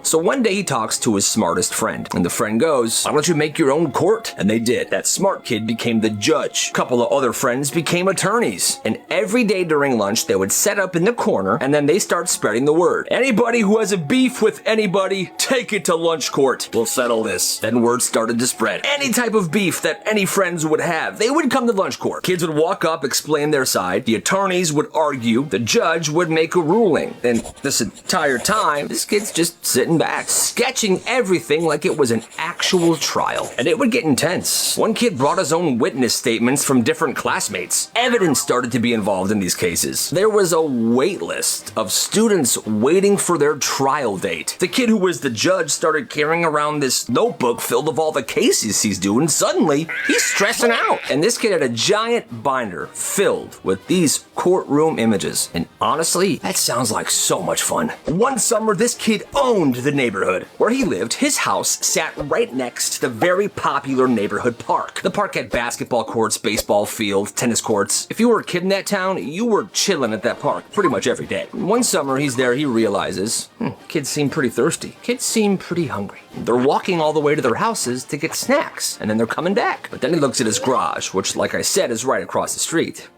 So one day he talks to his smartest friend. And the friend goes, why don't you make your own court? And they did. That smart kid became the judge. A couple of other friends became attorneys. And every day during lunch, they would set up in the corner, and then they start spreading the word. Anybody who has a beef with anybody, take it to lunch court. We'll settle this. Then word started to spread. Any type of beef that any friends would have, they would come to lunch court. Kids would walk up, explain their side. The attorneys would argue. The judge would make a ruling. And this entire time, this kid's just sitting back, sketching everything like it was an actual trial. And it would get intense. One kid brought his own witness statements from different classmates. Evidence started to be involved in these cases. There was a wait list of students waiting for their trial date. The kid who was the judge started carrying around this notebook filled with all the cases he's doing. Suddenly, he's stressing out. And this kid had a giant binder filled with these courtroom images. And honestly, that sounds like so much fun. One summer, this kid owned the neighborhood. Where he lived, his house sat right next to the very popular neighborhood park. The park had basketball courts, baseball fields, tennis courts. If you were a kid in that town, you were chilling at that park pretty much every day. One summer, he's there, he realizes, kids seem pretty thirsty. Kids seem pretty hungry. They're walking all the way to their houses to get snacks, and then they're coming back. But then he looks at his garage, which, like I said, is right across the street.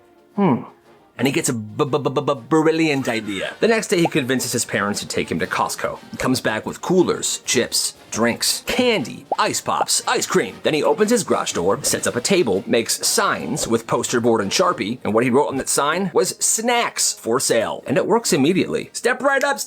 and he gets a brilliant idea. The next day, he convinces his parents to take him to Costco. He comes back with coolers, chips, drinks, candy, ice pops, ice cream. Then he opens his garage door, sets up a table, makes signs with poster board and Sharpie, and what he wrote on that sign was snacks for sale. And it works immediately. Step right up,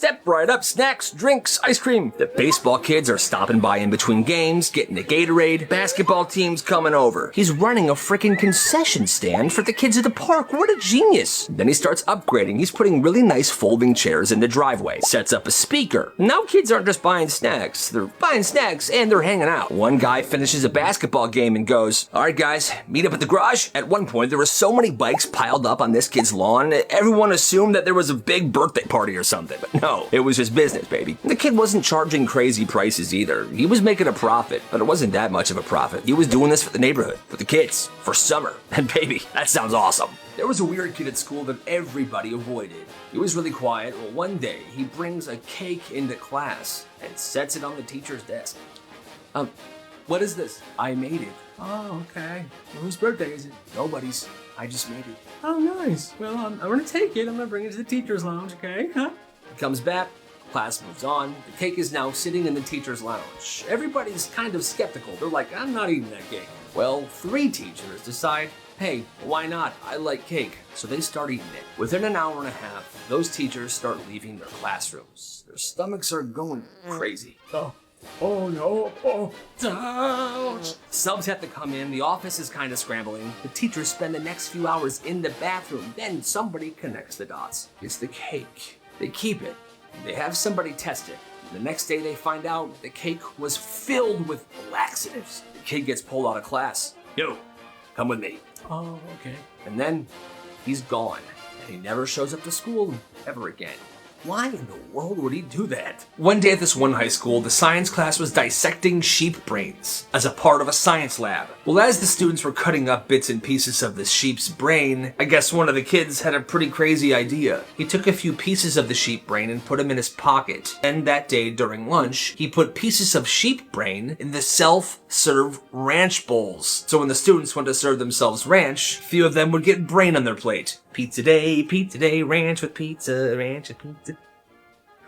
snacks, drinks, ice cream. The baseball kids are stopping by in between games, getting a Gatorade, basketball team's coming over. He's running a freaking concession stand for the kids at the park. What a genius. Then he starts upgrading. He's putting really nice folding chairs in the driveway, sets up a speaker. Now kids aren't just buying snacks, they're buying snacks and they're hanging out. One guy finishes a basketball game and goes, all right guys, meet up at the garage. At one point, there were so many bikes piled up on this kid's lawn, everyone assumed that there was a big birthday party or something. But no, it was just business, baby. The kid wasn't charging crazy prices either. He was making a profit, but it wasn't that much of a profit. He was doing this for the neighborhood, for the kids, for summer. And baby, that sounds awesome. There was a weird kid at school that everybody avoided. He was really quiet. Well, one day, he brings a cake into class and sets it on the teacher's desk. What is this? I made it. Oh, okay. Well, whose birthday is it? Nobody's. I just made it. Oh, nice. Well, I'm gonna take it. I'm gonna bring it to the teacher's lounge, okay? Huh? He comes back. Class moves on. The cake is now sitting in the teacher's lounge. Everybody's kind of skeptical. They're like, I'm not eating that cake. Well, 3 teachers decide, hey, why not? I like cake. So they start eating it. Within an hour and a half, those teachers start leaving their classrooms. Their stomachs are going crazy. Oh no, ouch. Subs have to come in, the office is kind of scrambling. The teachers spend the next few hours in the bathroom. Then somebody connects the dots. It's the cake. They keep it. They have somebody test it. The next day they find out the cake was filled with laxatives. The kid gets pulled out of class. Yo, come with me. Oh, okay. And then he's gone. And he never shows up to school ever again. Why in the world would he do that? One day at this one high school, the science class was dissecting sheep brains as a part of a science lab. Well, as the students were cutting up bits and pieces of the sheep's brain, I guess one of the kids had a pretty crazy idea. He took a few pieces of the sheep brain and put them in his pocket. And that day during lunch, he put pieces of sheep brain in the self-serve ranch bowls. So when the students went to serve themselves ranch, few of them would get brain on their plate. Pizza day, ranch with pizza, ranch with pizza.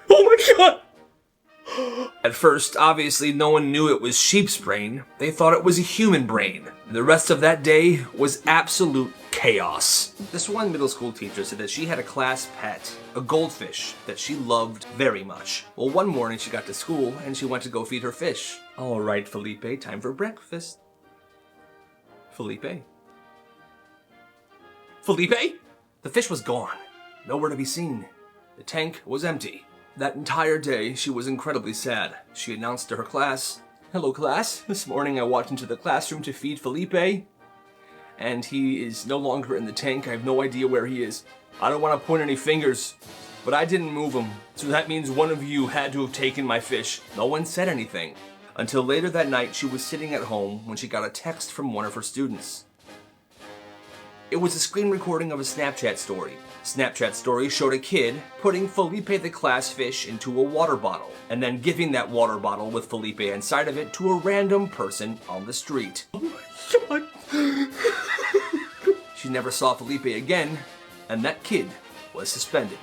Oh my god! At first, obviously, no one knew it was sheep's brain. They thought it was a human brain. The rest of that day was absolute chaos. This one middle school teacher said that she had a class pet, a goldfish, that she loved very much. Well, one morning she got to school and she went to go feed her fish. All right, Felipe, time for breakfast. Felipe? The fish was gone. Nowhere to be seen. The tank was empty. That entire day, she was incredibly sad. She announced to her class, hello class, this morning I walked into the classroom to feed Felipe, and he is no longer in the tank. I have no idea where he is. I don't want to point any fingers, but I didn't move him, so that means one of you had to have taken my fish. No one said anything. Until later that night, she was sitting at home when she got a text from one of her students. It was a screen recording of a Snapchat story. Snapchat story showed a kid putting Felipe the class fish into a water bottle, and then giving that water bottle with Felipe inside of it to a random person on the street. Oh my god. She never saw Felipe again, and that kid was suspended.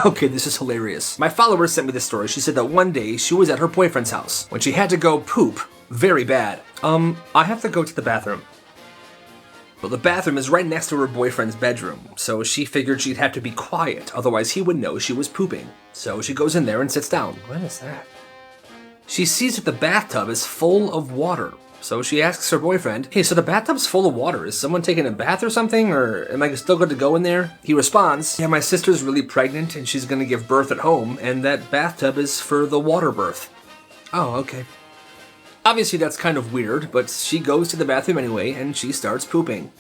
Okay, this is hilarious. My follower sent me this story. She said that one day she was at her boyfriend's house when she had to go poop very bad. I have to go to the bathroom. Well, the bathroom is right next to her boyfriend's bedroom, so she figured she'd have to be quiet, otherwise he would know she was pooping. So she goes in there and sits down. What is that? She sees that the bathtub is full of water, so she asks her boyfriend, hey, so the bathtub's full of water. Is someone taking a bath or something, or am I still good to go in there? He responds, yeah, my sister's really pregnant and she's gonna give birth at home, and that bathtub is for the water birth. Oh, okay. Obviously, that's kind of weird, but she goes to the bathroom anyway, and she starts pooping.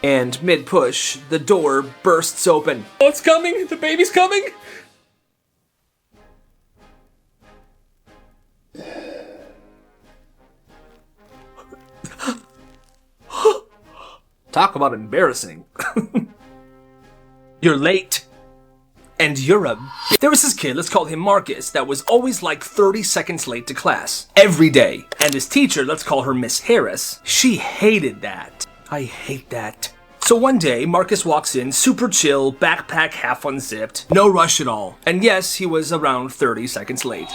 And mid-push, the door bursts open. Oh, it's coming! The baby's coming! Talk about embarrassing. You're late. And you're a... There was this kid, let's call him Marcus, that was always like 30 seconds late to class. Every day. And his teacher, let's call her Miss Harris, she hated that. I hate that. So one day, Marcus walks in, super chill, backpack half unzipped, no rush at all. And yes, he was around 30 seconds late.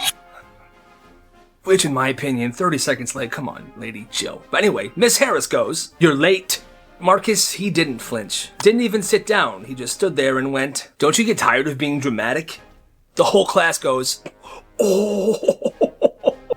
Which, in my opinion, 30 seconds late, come on, lady, chill. But anyway, Miss Harris goes, "You're late." Marcus, he didn't flinch. Didn't even sit down. He just stood there and went, "Don't you get tired of being dramatic?" The whole class goes, "Oh."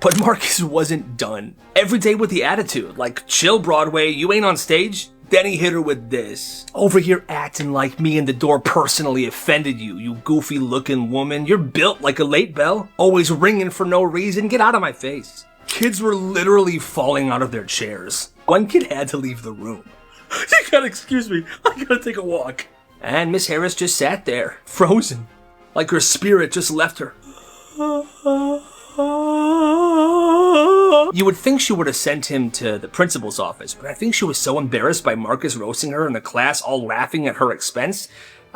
But Marcus wasn't done. Every day with the attitude, like, "Chill, Broadway, you ain't on stage?" Then he hit her with this. "Over here acting like me in the door personally offended you, you goofy looking woman. You're built like a late bell. Always ringing for no reason. Get out of my face." Kids were literally falling out of their chairs. One kid had to leave the room. "You gotta excuse me, I gotta take a walk." And Miss Harris just sat there, frozen, like her spirit just left her. You would think she would have sent him to the principal's office, but I think she was so embarrassed by Marcus roasting her and the class all laughing at her expense,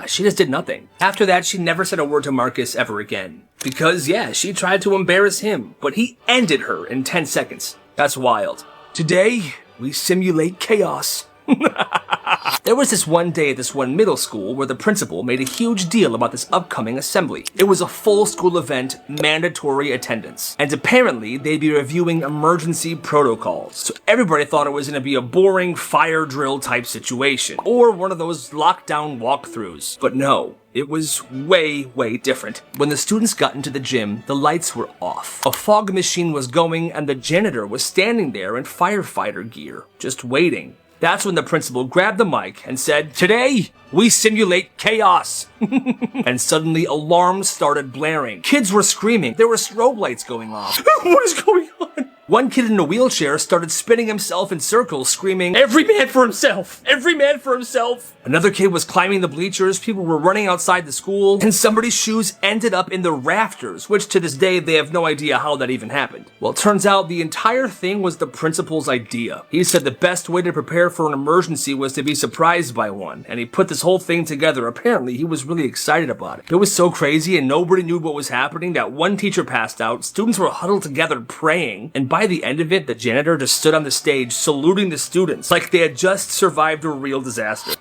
she just did nothing. After that, she never said a word to Marcus ever again. Because, yeah, she tried to embarrass him, but he ended her in 10 seconds. That's wild. Today, we simulate chaos. There was this one day at this one middle school where the principal made a huge deal about this upcoming assembly. It was a full school event, mandatory attendance. And apparently, they'd be reviewing emergency protocols. So everybody thought it was going to be a boring fire drill type situation. Or one of those lockdown walkthroughs. But no. It was way, way different. When the students got into the gym, the lights were off. A fog machine was going and the janitor was standing there in firefighter gear, just waiting. That's when the principal grabbed the mic and said, "Today, we simulate chaos." And suddenly alarms started blaring. Kids were screaming. There were strobe lights going off. What is going on? One kid in a wheelchair started spinning himself in circles, screaming, "Every man for himself! Every man for himself!" Another kid was climbing the bleachers, people were running outside the school, and somebody's shoes ended up in the rafters, which to this day they have no idea how that even happened. Well, it turns out the entire thing was the principal's idea. He said the best way to prepare for an emergency was to be surprised by one, and he put this whole thing together. Apparently, he was really excited about it. It was so crazy and nobody knew what was happening that one teacher passed out, students were huddled together praying, and by the end of it, the janitor just stood on the stage saluting the students like they had just survived a real disaster.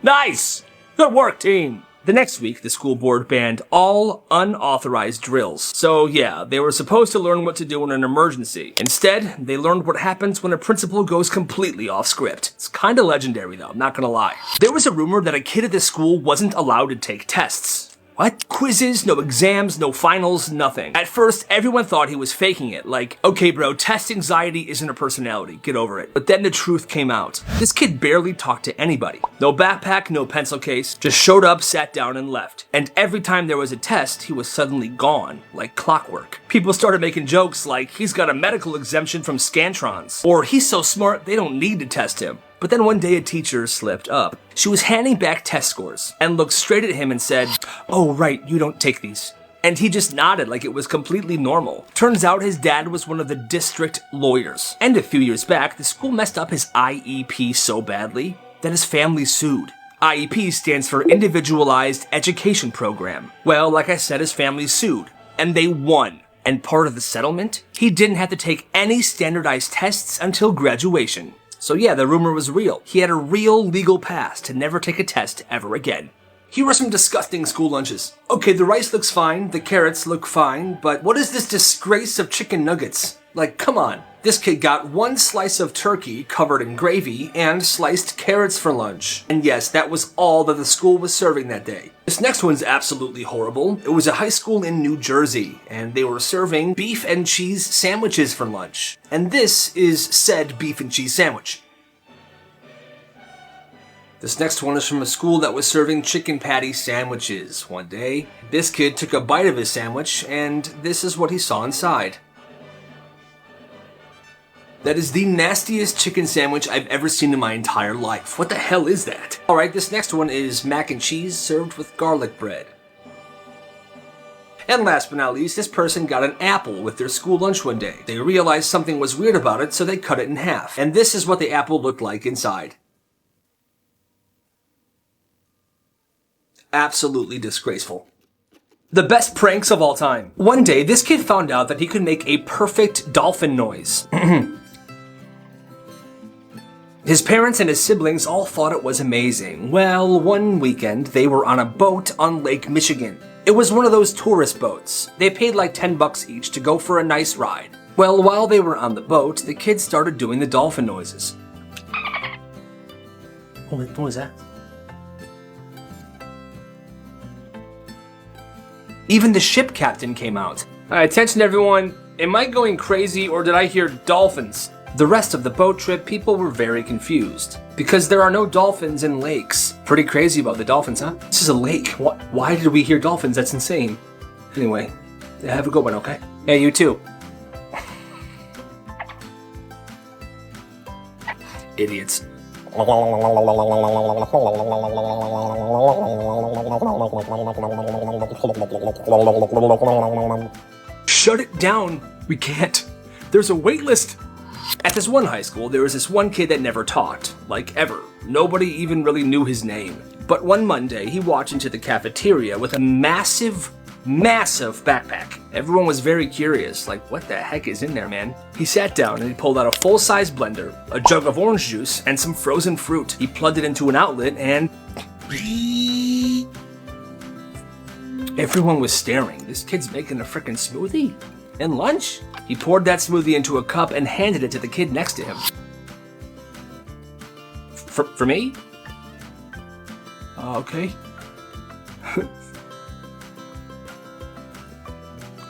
Nice! Good work, team! The next week, the school board banned all unauthorized drills. So yeah, they were supposed to learn what to do in an emergency. Instead, they learned what happens when a principal goes completely off script. It's kinda legendary though, not gonna lie. There was a rumor that a kid at this school wasn't allowed to take tests. What? Quizzes, no exams, no finals, nothing. At first, everyone thought he was faking it, like, "Okay bro, test anxiety isn't a personality, get over it." But then the truth came out. This kid barely talked to anybody. No backpack, no pencil case, just showed up, sat down, and left. And every time there was a test, he was suddenly gone, like clockwork. People started making jokes like, "He's got a medical exemption from Scantrons," or "He's so smart, they don't need to test him." But then one day a teacher slipped up. She was handing back test scores and looked straight at him and said, "Oh right, you don't take these." And he just nodded like it was completely normal. Turns out his dad was one of the district lawyers. And a few years back, the school messed up his IEP so badly that his family sued. IEP stands for Individualized Education Program. Well, like I said, his family sued, and they won. And part of the settlement, he didn't have to take any standardized tests until graduation. So yeah, the rumor was real. He had a real legal pass to never take a test ever again. Here are some disgusting school lunches. Okay, the rice looks fine, the carrots look fine, but what is this disgrace of chicken nuggets? Like, come on. This kid got one slice of turkey covered in gravy and sliced carrots for lunch. And yes, that was all that the school was serving that day. This next one's absolutely horrible. It was a high school in New Jersey, and they were serving beef and cheese sandwiches for lunch. And this is said beef and cheese sandwich. This next one is from a school that was serving chicken patty sandwiches one day. This kid took a bite of his sandwich, and this is what he saw inside. That is the nastiest chicken sandwich I've ever seen in my entire life. What the hell is that? Alright, this next one is mac and cheese served with garlic bread. And last but not least, this person got an apple with their school lunch one day. They realized something was weird about it, so they cut it in half. And this is what the apple looked like inside. Absolutely disgraceful. The best pranks of all time. One day, this kid found out that he could make a perfect dolphin noise. His parents and his siblings all thought it was amazing. Well, one weekend, they were on a boat on Lake Michigan. It was one of those tourist boats. They paid like $10 each to go for a nice ride. Well, while they were on the boat, the kids started doing the dolphin noises. What was that? Even the ship captain came out. Attention everyone, am I going crazy or did I hear dolphins? The rest of the boat trip, people were very confused because there are no dolphins in lakes. Pretty crazy about the dolphins, huh? This is a lake. Why did we hear dolphins? That's insane. Anyway, have a good one, okay? Hey, you too. Idiots. Shut it down. We can't. There's a wait list. At this one high school, there was this one kid that never talked. Like, ever. Nobody even really knew his name. But one Monday, he walked into the cafeteria with a massive backpack. Everyone was very curious, like, what the heck is in there, man? He sat down and he pulled out a full-size blender, a jug of orange juice, and some frozen fruit. He plugged it into an outlet and... Everyone was staring. This kid's making a frickin' smoothie? And lunch? He poured that smoothie into a cup and handed it to the kid next to him. For me? Okay.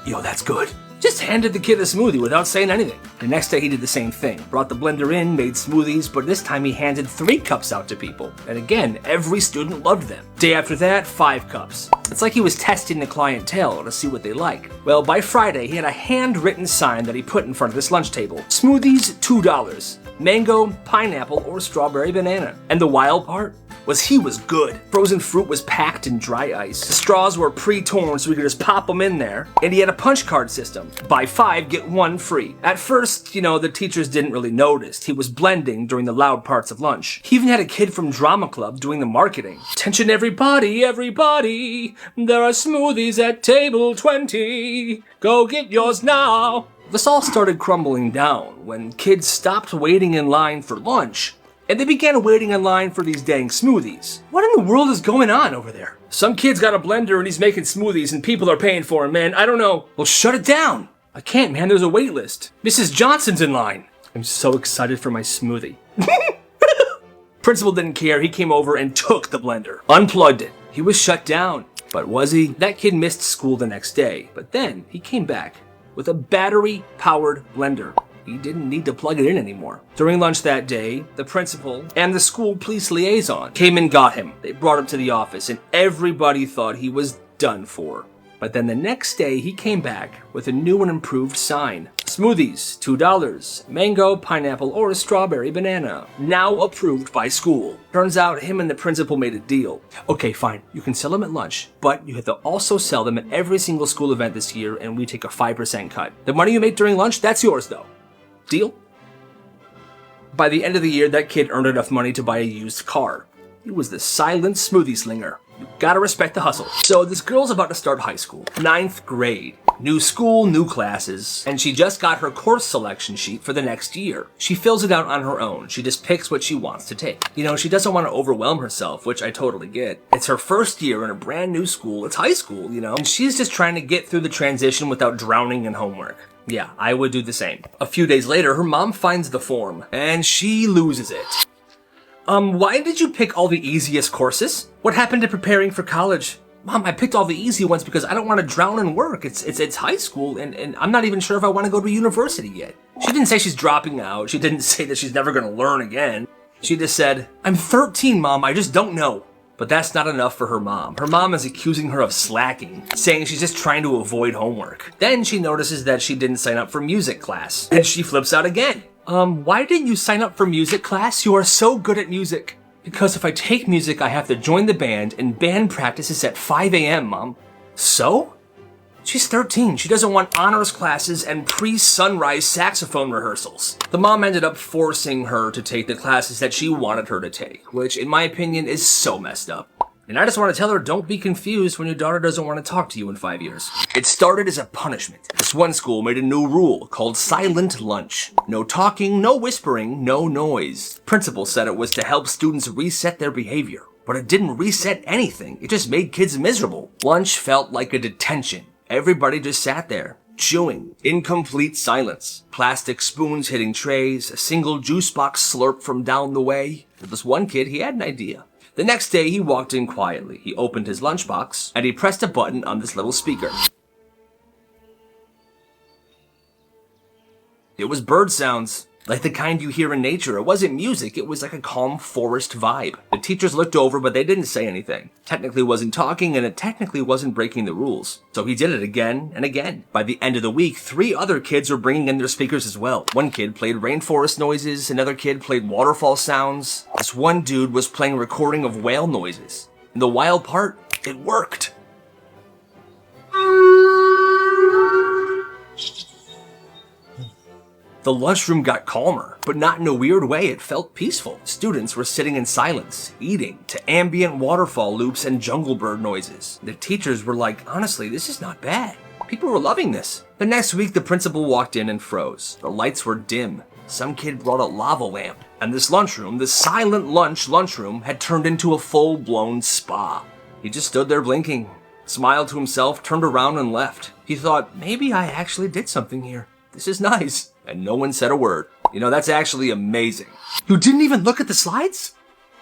Yo, that's good. Just handed the kid a smoothie without saying anything. The next day he did the same thing. Brought the blender in, made smoothies, but this time he handed 3 cups out to people. And again, every student loved them. Day after that, 5 cups. It's like he was testing the clientele to see what they like. Well, by Friday, he had a handwritten sign that he put in front of this lunch table. Smoothies, $2. Mango, pineapple, or strawberry banana. And the wild part was he was good. Frozen fruit was packed in dry ice. The straws were pre-torn so we could just pop them in there. And he had a punch card system. Buy 5, get 1 free. At first, the teachers didn't really notice. He was blending during the loud parts of lunch. He even had a kid from drama club doing the marketing. Attention everybody, everybody. There are smoothies at table 20. Go get yours now. This all started crumbling down when kids stopped waiting in line for lunch and they began waiting in line for these dang smoothies. What in the world is going on over there? Some kid's got a blender and he's making smoothies and people are paying for him, man. I don't know. Well, shut it down. I can't, man. There's a wait list. Mrs. Johnson's in line. I'm so excited for my smoothie. Principal didn't care. He came over and took the blender, unplugged it. He was shut down. But was he? That kid missed school the next day. But then he came back with a battery-powered blender. He didn't need to plug it in anymore. During lunch that day, the principal and the school police liaison came and got him. They brought him to the office and everybody thought he was done for. But then the next day, he came back with a new and improved sign. Smoothies, $2. Mango, pineapple, or a strawberry banana. Now approved by school. Turns out him and the principal made a deal. Okay, fine. You can sell them at lunch, but you have to also sell them at every single school event this year, and we take a 5% cut. The money you make during lunch, that's yours, though. Deal? By the end of the year, that kid earned enough money to buy a used car. He was the silent smoothie slinger. You gotta respect the hustle. So this girl's about to start high school. 9th grade. New school, new classes. And she just got her course selection sheet for the next year. She fills it out on her own. She just picks what she wants to take. She doesn't want to overwhelm herself, which I totally get. It's her first year in a brand new school. It's high school, And she's just trying to get through the transition without drowning in homework. Yeah, I would do the same. A few days later, her mom finds the form, and she loses it. Why did you pick all the easiest courses? What happened to preparing for college? Mom, I picked all the easy ones because I don't want to drown in work. It's high school, and I'm not even sure if I want to go to university yet. She didn't say she's dropping out. She didn't say that she's never going to learn again. She just said, I'm 13, Mom, I just don't know. But that's not enough for her mom. Her mom is accusing her of slacking, saying she's just trying to avoid homework. Then she notices that she didn't sign up for music class, and she flips out again. Why didn't you sign up for music class? You are so good at music. Because if I take music, I have to join the band, and band practice is at 5 a.m., Mom. So? She's 13. She doesn't want honors classes and pre-sunrise saxophone rehearsals. The mom ended up forcing her to take the classes that she wanted her to take, which in my opinion is so messed up. And I just want to tell her, don't be confused when your daughter doesn't want to talk to you in 5 years. It started as a punishment. This one school made a new rule called silent lunch. No talking, no whispering, no noise. Principal said it was to help students reset their behavior. But it didn't reset anything. It just made kids miserable. Lunch felt like a detention. Everybody just sat there, chewing, in complete silence. Plastic spoons hitting trays, a single juice box slurp from down the way. There was one kid, he had an idea. The next day, he walked in quietly. He opened his lunchbox, and he pressed a button on this little speaker. It was bird sounds, like the kind you hear in nature. It wasn't music, it was like a calm forest vibe. The teachers looked over, but they didn't say anything. Technically wasn't talking, and it technically wasn't breaking the rules. So he did it again and again. By the end of the week, 3 other kids were bringing in their speakers as well. One kid played rainforest noises, another kid played waterfall sounds. This one dude was playing a recording of whale noises. And the wild part, it worked. The lunchroom got calmer, but not in a weird way. It felt peaceful. Students were sitting in silence, eating to ambient waterfall loops and jungle bird noises. The teachers were like, honestly, this is not bad. People were loving this. The next week, the principal walked in and froze. The lights were dim. Some kid brought a lava lamp. And this lunchroom, the silent lunchroom, had turned into a full-blown spa. He just stood there blinking, smiled to himself, turned around and left. He thought, maybe I actually did something here. This is nice. And no one said a word. You know, that's actually amazing. You didn't even look at the slides?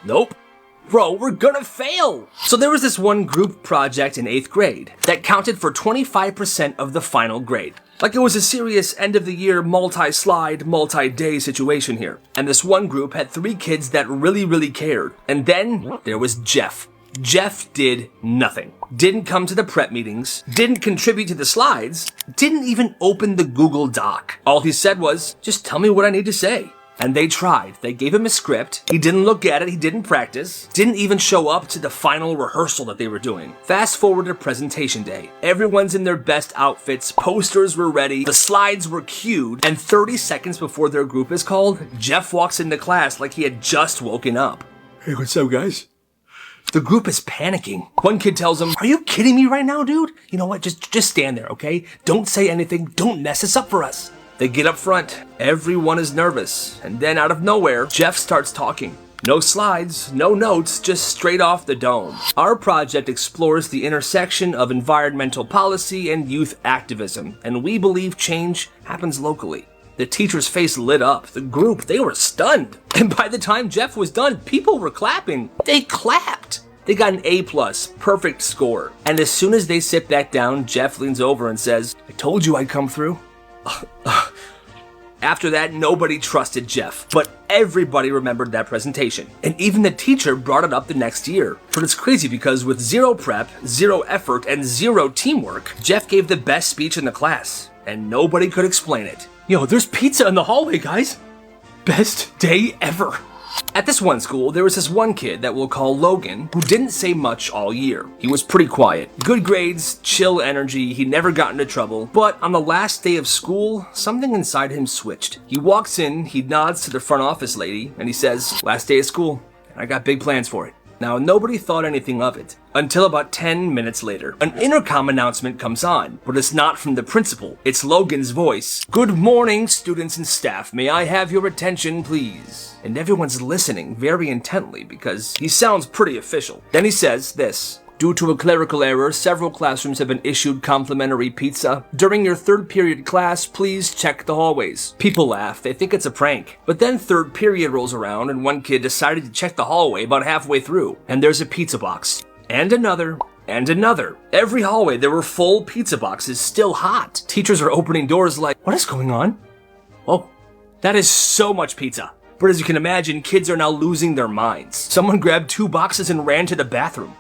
Nope. Bro, we're gonna fail! So there was this one group project in 8th grade that counted for 25% of the final grade. Like it was a serious end-of-the-year multi-slide, multi-day situation here. And this one group had 3 kids that really cared. And then there was Jeff. Jeff did nothing. Didn't come to the prep meetings, didn't contribute to the slides, didn't even open the Google Doc. All he said was, just tell me what I need to say. And they tried. They gave him a script. He didn't look at it. He didn't practice. Didn't even show up to the final rehearsal that they were doing. Fast forward to presentation day. Everyone's in their best outfits. Posters were ready. The slides were cued. And 30 seconds before their group is called, Jeff walks into class like he had just woken up. Hey, what's up, guys? The group is panicking. One kid tells him, are you kidding me right now, dude? You know what? Just stand there, okay? Don't say anything. Don't mess this up for us. They get up front. Everyone is nervous. And then out of nowhere, Jeff starts talking. No slides, no notes, just straight off the dome. Our project explores the intersection of environmental policy and youth activism, and we believe change happens locally. The teacher's face lit up. The group, they were stunned. And by the time Jeff was done, people were clapping. They clapped. They got an A+, perfect score. And as soon as they sit back down, Jeff leans over and says, I told you I'd come through. After that, nobody trusted Jeff, but everybody remembered that presentation. And even the teacher brought it up the next year. But it's crazy because with 0 prep, 0 effort, and 0 teamwork, Jeff gave the best speech in the class. And nobody could explain it. Yo, there's pizza in the hallway, guys. Best day ever. At this one school, there was this one kid that we'll call Logan, who didn't say much all year. He was pretty quiet. Good grades, chill energy, he never got into trouble. But on the last day of school, something inside him switched. He walks in, he nods to the front office lady, and he says, last day of school, and I got big plans for it. Now, nobody thought anything of it until about 10 minutes later. An intercom announcement comes on, but it's not from the principal. It's Logan's voice. Good morning, students and staff. May I have your attention, please? And everyone's listening very intently because he sounds pretty official. Then he says this. Due to a clerical error, several classrooms have been issued complimentary pizza. During your 3rd period class, please check the hallways. People laugh, they think it's a prank. But then 3rd period rolls around and one kid decided to check the hallway about halfway through. And there's a pizza box. And another. And another. Every hallway there were full pizza boxes, still hot. Teachers are opening doors like, what is going on? Oh, that is so much pizza. But as you can imagine, kids are now losing their minds. Someone grabbed 2 boxes and ran to the bathroom,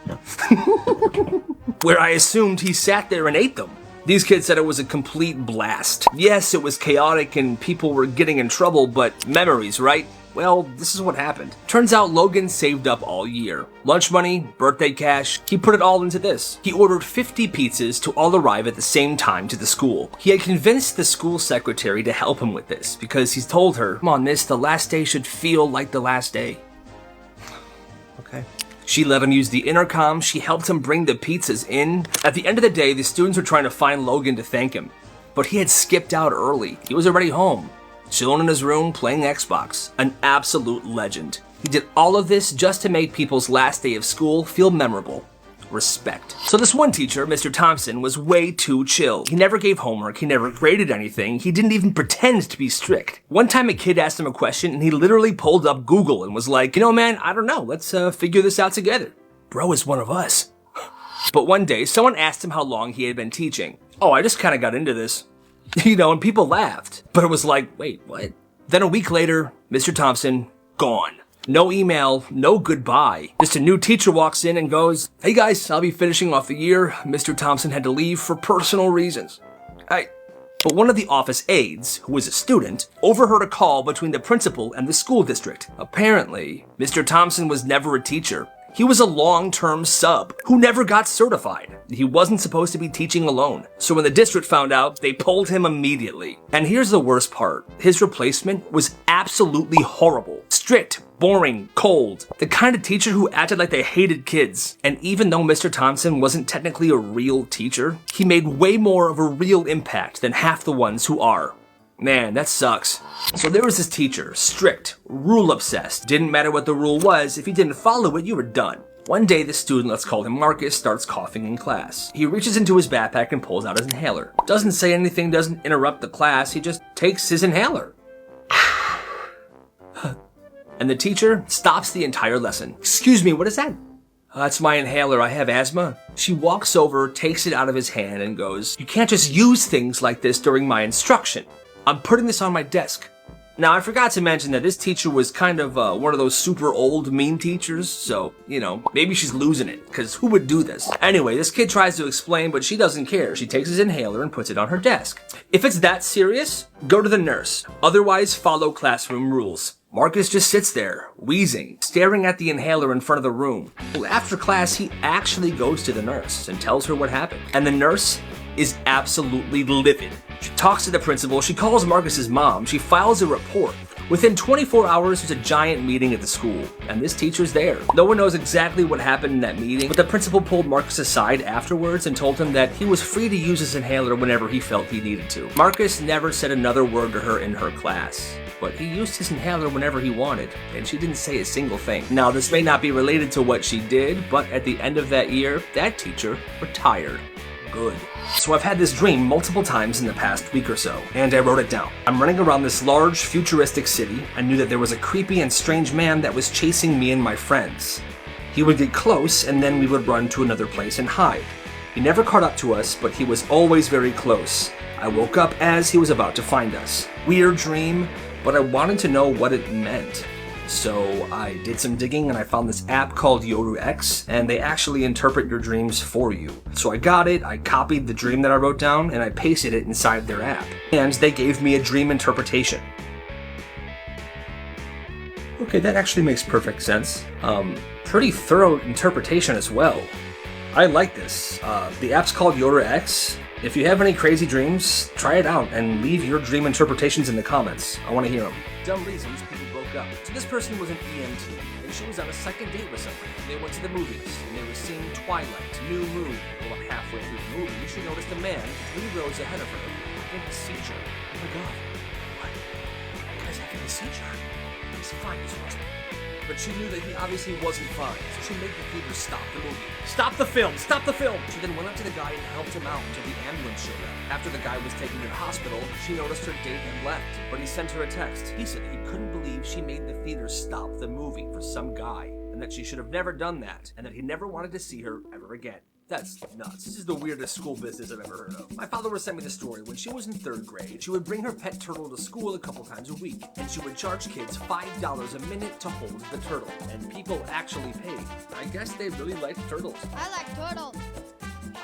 where I assumed he sat there and ate them. These kids said it was a complete blast. Yes, it was chaotic and people were getting in trouble, but memories, right? Well, this is what happened. Turns out Logan saved up all year. Lunch money, birthday cash, he put it all into this. He ordered 50 pizzas to all arrive at the same time to the school. He had convinced the school secretary to help him with this because he's told her, come on miss, the last day should feel like the last day. Okay. She let him use the intercom, she helped him bring the pizzas in. At the end of the day, the students were trying to find Logan to thank him, but he had skipped out early. He was already home, chilling in his room, playing Xbox. An absolute legend. He did all of this just to make people's last day of school feel memorable. Respect. So this one teacher, Mr. Thompson, was way too chill. He never gave homework, he never graded anything, he didn't even pretend to be strict. One time a kid asked him a question and he literally pulled up Google and was like, you know man, I don't know, let's figure this out together. Bro is one of us. But one day, someone asked him how long he had been teaching. Oh, I just kind of got into this. And people laughed. But it was like, wait, what? Then a week later, Mr. Thompson, gone. No email, no goodbye. Just a new teacher walks in and goes, hey guys, I'll be finishing off the year. Mr. Thompson had to leave for personal reasons. But one of the office aides, who was a student, overheard a call between the principal and the school district. Apparently, Mr. Thompson was never a teacher. He was a long-term sub who never got certified. He wasn't supposed to be teaching alone. So when the district found out, they pulled him immediately. And here's the worst part. His replacement was absolutely horrible. Strict, boring, cold. The kind of teacher who acted like they hated kids. And even though Mr. Thompson wasn't technically a real teacher, he made way more of a real impact than half the ones who are. Man, that sucks. So there was this teacher, strict, rule-obsessed. Didn't matter what the rule was, if you didn't follow it, you were done. One day, this student, let's call him Marcus, starts coughing in class. He reaches into his backpack and pulls out his inhaler. Doesn't say anything, doesn't interrupt the class, he just takes his inhaler. And the teacher stops the entire lesson. Excuse me, what is that? That's my inhaler, I have asthma. She walks over, takes it out of his hand and goes, you can't just use things like this during my instruction. I'm putting this on my desk. Now, I forgot to mention that this teacher was kind of one of those super old mean teachers, so, maybe she's losing it, because who would do this? Anyway, this kid tries to explain, but she doesn't care. She takes his inhaler and puts it on her desk. If it's that serious, go to the nurse. Otherwise, follow classroom rules. Marcus just sits there, wheezing, staring at the inhaler in front of the room. Well, after class, he actually goes to the nurse and tells her what happened. And the nurse is absolutely livid. She talks to the principal, she calls Marcus's mom, she files a report. Within 24 hours, there's a giant meeting at the school, and this teacher's there. No one knows exactly what happened in that meeting, but the principal pulled Marcus aside afterwards and told him that he was free to use his inhaler whenever he felt he needed to. Marcus never said another word to her in her class, but he used his inhaler whenever he wanted, and she didn't say a single thing. Now, this may not be related to what she did, but at the end of that year, that teacher retired. Good. So I've had this dream multiple times in the past week or so, and I wrote it down. I'm running around this large, futuristic city. I knew that there was a creepy and strange man that was chasing me and my friends. He would get close, and then we would run to another place and hide. He never caught up to us, but he was always very close. I woke up as he was about to find us. Weird dream, but I wanted to know what it meant. So I did some digging and I found this app called Yoru X, and they actually interpret your dreams for you. So I got it, I copied the dream that I wrote down, and I pasted it inside their app. And they gave me a dream interpretation. Okay, that actually makes perfect sense. Pretty thorough interpretation as well. I like this. The app's called Yoru X. If you have any crazy dreams, try it out and leave your dream interpretations in the comments. I want to hear them. Dumb reasons people broke up. So this person was an EMT, and she was on a second date with someone. They went to the movies, and they were seeing Twilight, New Moon. Well, halfway through the movie, she noticed a man 3 rows ahead of her having a seizure. Oh my god. What? That guy's having a seizure. He's fine, he's fine. But she knew that he obviously wasn't fine, so she made the theater stop the movie. Stop the film! Stop the film! She then went up to the guy and helped him out until the ambulance showed up. After the guy was taken to the hospital, she noticed her date had left, but he sent her a text. He said he couldn't believe she made the theater stop the movie for some guy, and that she should have never done that, and that he never wanted to see her ever again. That's nuts. This is the weirdest school business I've ever heard of. My father sent me the story. When she was in 3rd grade, she would bring her pet turtle to school a couple times a week, and she would charge kids $5 a minute to hold the turtle, and people actually paid. I guess they really liked turtles. I like turtles.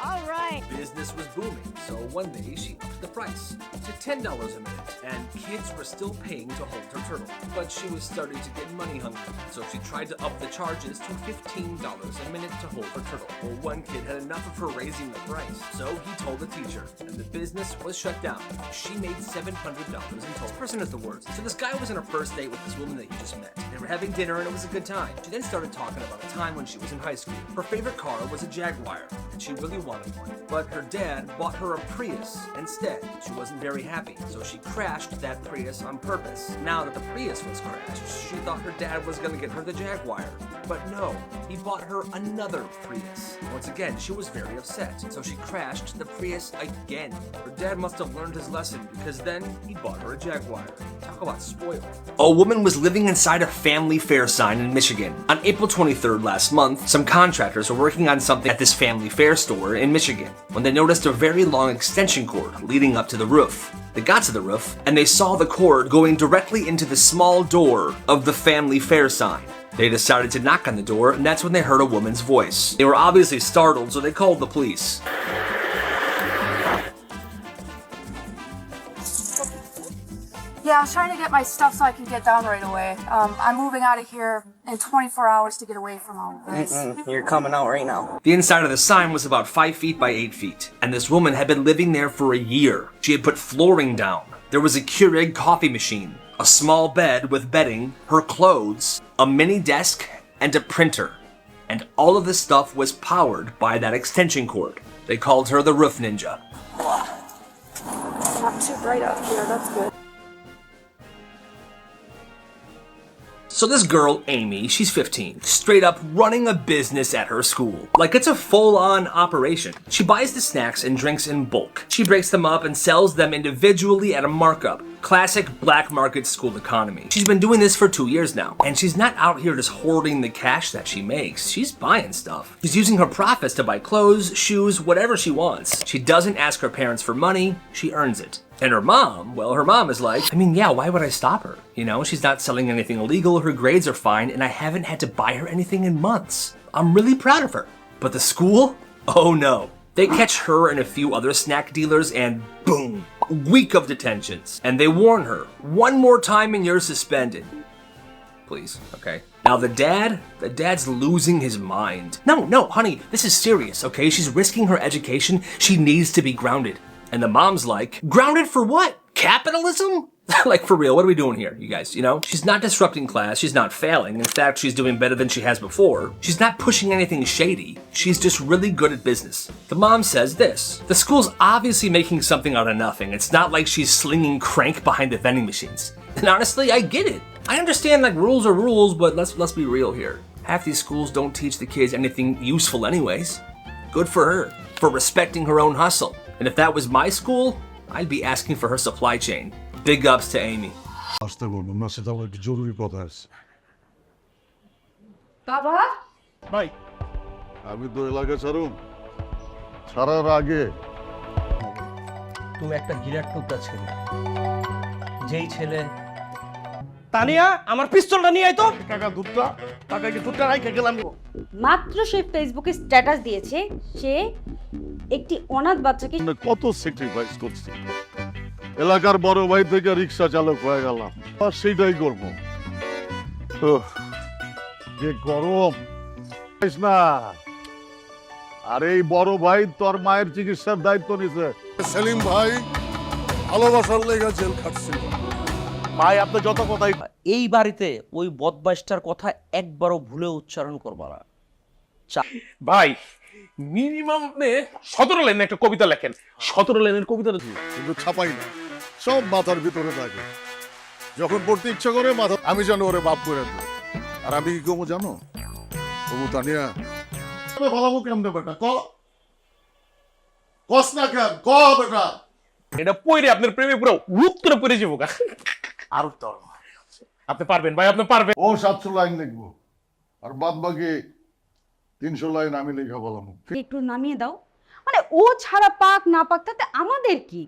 All right. Business was booming, so one day she upped the price to $10 a minute, and kids were still paying to hold her turtle. But she was starting to get money hungry, so she tried to up the charges to $15 a minute to hold her turtle. Well, one kid had enough of her raising the price, so he told the teacher, and the business was shut down. She made $700 in total. This person is the worst. So this guy was on a first date with this woman that he just met. They were having dinner and it was a good time. She then started talking about a time when she was in high school. Her favorite car was a Jaguar, and she really wanted one. But her dad bought her a Prius instead. She wasn't very happy, so she crashed that Prius on purpose. Now that the Prius was crashed, she thought her dad was gonna get her the Jaguar. But no, he bought her another Prius. Once again, she was very upset, so she crashed the Prius again. Her dad must have learned his lesson, because then he bought her a Jaguar. Talk about spoiled. A woman was living inside a family fair sign in Michigan. On April 23rd last month, some contractors were working on something at this family fair store in Michigan when they noticed a very long extension cord leading up to the roof. They got to the roof and they saw the cord going directly into the small door of the family fair sign. They decided to knock on the door, and that's when they heard a woman's voice. They were obviously startled, so they called the police. Yeah, I was trying to get my stuff so I can get down right away. I'm moving out of here in 24 hours to get away from all of this. You're coming out right now. The inside of the sign was about 5 feet by 8 feet, and this woman had been living there for a year. She had put flooring down. There was a Keurig coffee machine, a small bed with bedding, her clothes, a mini desk, and a printer. And all of this stuff was powered by that extension cord. They called her the Roof Ninja. Not too bright out here, that's good. So this girl, Amy, she's 15, straight up running a business at her school. Like it's a full-on operation. She buys the snacks and drinks in bulk. She breaks them up and sells them individually at a markup. Classic black market school economy. She's been doing this for 2 years now, and she's not out here just hoarding the cash that she makes. She's buying stuff. She's using her profits to buy clothes, shoes, whatever she wants. She doesn't ask her parents for money, she earns it. And her mom, well, her mom is like, I mean, yeah, why would I stop her? You know, she's not selling anything illegal, her grades are fine, and I haven't had to buy her anything in months. I'm really proud of her. But the school? Oh no. They catch her and a few other snack dealers and boom, a week of detentions. And they warn her, one more time and you're suspended. Please, okay? Now the dad's losing his mind. No, honey, this is serious, okay? She's risking her education. She needs to be grounded. And the mom's like, grounded for what? Capitalism? Like, for real, what are we doing here, you guys? You know, she's not disrupting class, she's not failing. In fact, she's doing better than she has before. She's not pushing anything shady. She's just really good at business. The mom says this: the school's obviously making something out of nothing. It's not like she's slinging crank behind the vending machines. And honestly, I get it. I understand, like, rules are rules, but let's be real here. Half these schools don't teach the kids anything useful anyways. Good for her, for respecting her own hustle. And if that was my school, I'd be asking for her supply chain. Big ups to Amy. আসতে বলবো না, সেটা আমার একটু জরুরি কথা আছে। বাবা? ভাই আমি তো এলাকা ছাড়ার আগে তুমি একটা গিরাট টুকরা ছেলে, যেই ছেলে তানিয়া আমার পিস্তলটা নিয়ে আয় তো। টাকা কি দুধটা রাইখে গেলাম। মাত্র সে ফেসবুকে স্ট্যাটাস দিয়েছে সে একটি অনাথ বাচ্চাকে কত স্যাক্রিফাইস করছি, এলাকার বড় ভাই থেকে রিক্সা চালক হয়ে গেলাম, আর সেইটাই করবো। যে গরম না, আর এই বড় ভাই তোর মায়ের চিকিৎসার দায়িত্ব নিছে। সেলিম ভাই ভালোবাসার লেগে জেল খাটছিল। ভাই আপনি যত কথাই, এই বাড়িতে ওই বদমাইশটার কথা একবারও ভুলে উচ্চারণ করবা না। ভাই মিনিমাম আপনি 17 লাইনের একটা কবিতা লেখেন। 17 লাইনের কবিতা কিন্তু ছাপাই না, সব মাথার ভিতরে থাকে। যখন পড়তে ইচ্ছা করে মাথা, আমি জানো ওরে বাপ করে দেব। আর আমি কি কমো জানো? তবু তানিয়া ভালো কেমনে বেটা, কস না কেন, বেটা এটা পড়ে আপনার প্রেমে পুরো রূপ করে পড়ে যাবো। আর তোর আপনি পারবেন ভাই, আপনি পারবেন। ও 700 লাইন লিখবো, আর বাদ বাকি 300 লাইন আমি লেখা বললাম। একটু নামিয়ে দাও, মানে ও ছাড়া পাক না পাক তাতে আমাদের কি?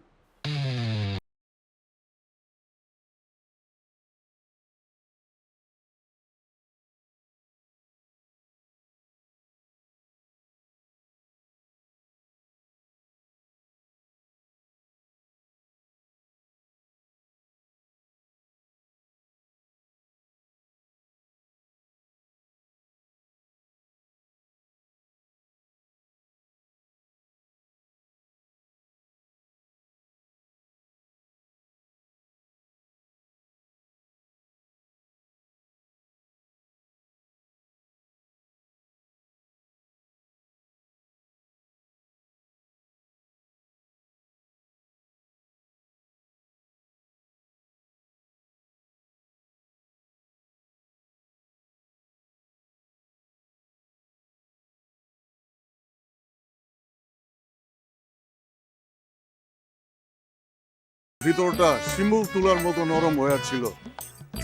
ভিতরটা শিমুল তুলার মতো নরম হয়ে ছিল।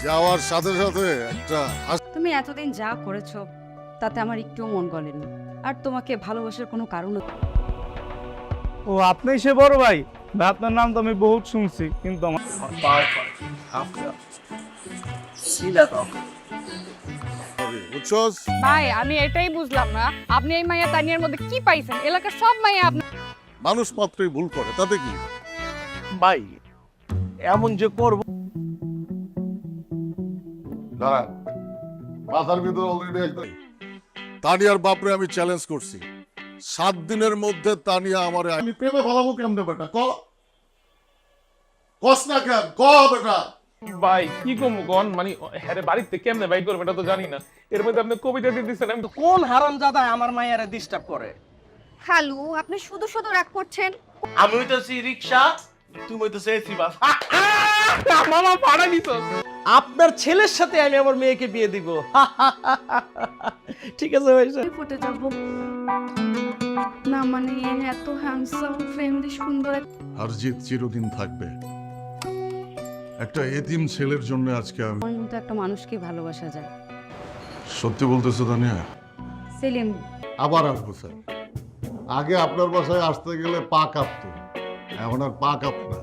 যাওয়ার সাথে সাথে একটা তুমি এতদিন যা করেছো তাতে আমার একটুও মন গলেনি, আর তোমাকে ভালোবাসার কোনো কারণও। ও আপনি সে বড় ভাই? না, আপনার নাম তো আমি বহুত শুনছি, কিন্তু আমার বুঝছস? ভাই আমি এটাই বুঝলাম না, আপনি এই মাইয়া তানিয়ার মধ্যে কি পাইছেন? এলাকার সব মাইয়া আপনি। মানুষ মাত্রই ভুল করে, তাতে কি? ভাই এমন যে করব। দাঁড়া, মাথার ভিতর অলরেডি একদম। তানিয়ার বাপরে আমি চ্যালেঞ্জ করছি, 7 দিনের মধ্যে তানিয়া আমারে আমি প্রেমে ফলাবো কেমনে বেটা? কস না কেন, ক বেটা। ভাই কি কমু কোন, মানে হ্যাঁ বাড়িতে কেমনে বাইক করবে এটা তো জানি না। এর মধ্যে আপনি কবিতা দিয়ে দিচ্ছেন, আমি তো কোন হারামজাদা আমার মায়েরা ডিস্টার্ব করে? খালু আপনি শুধু শুধু রাগ করছেন। আমি হইতেছি রিক্সা, তুমি হইতেছে এসি বাস। মামা ভাড়া নিত। আপনার ছেলের সাথে আমি আমার মেয়েকে বিয়ে দিব। ঠিক আছে ভাই সাহেব। ফুটে যাব না, মানে এত হ্যান্ডসাম ফ্রেন্ডলি সুন্দর হারজিত চিরদিন থাকবে। একটা এতিম ছেলের জন্য আজকে আমি। আমার মতো একটা মানুষকে ভালোবাসা যায়। সত্যি বলতেছো তানিয়া? সেলিম, আবার আসবো স্যার। আগে আপনার বাসায় আসতে গেলে পা কাঁপতো, এখন আর পা কাঁপে না।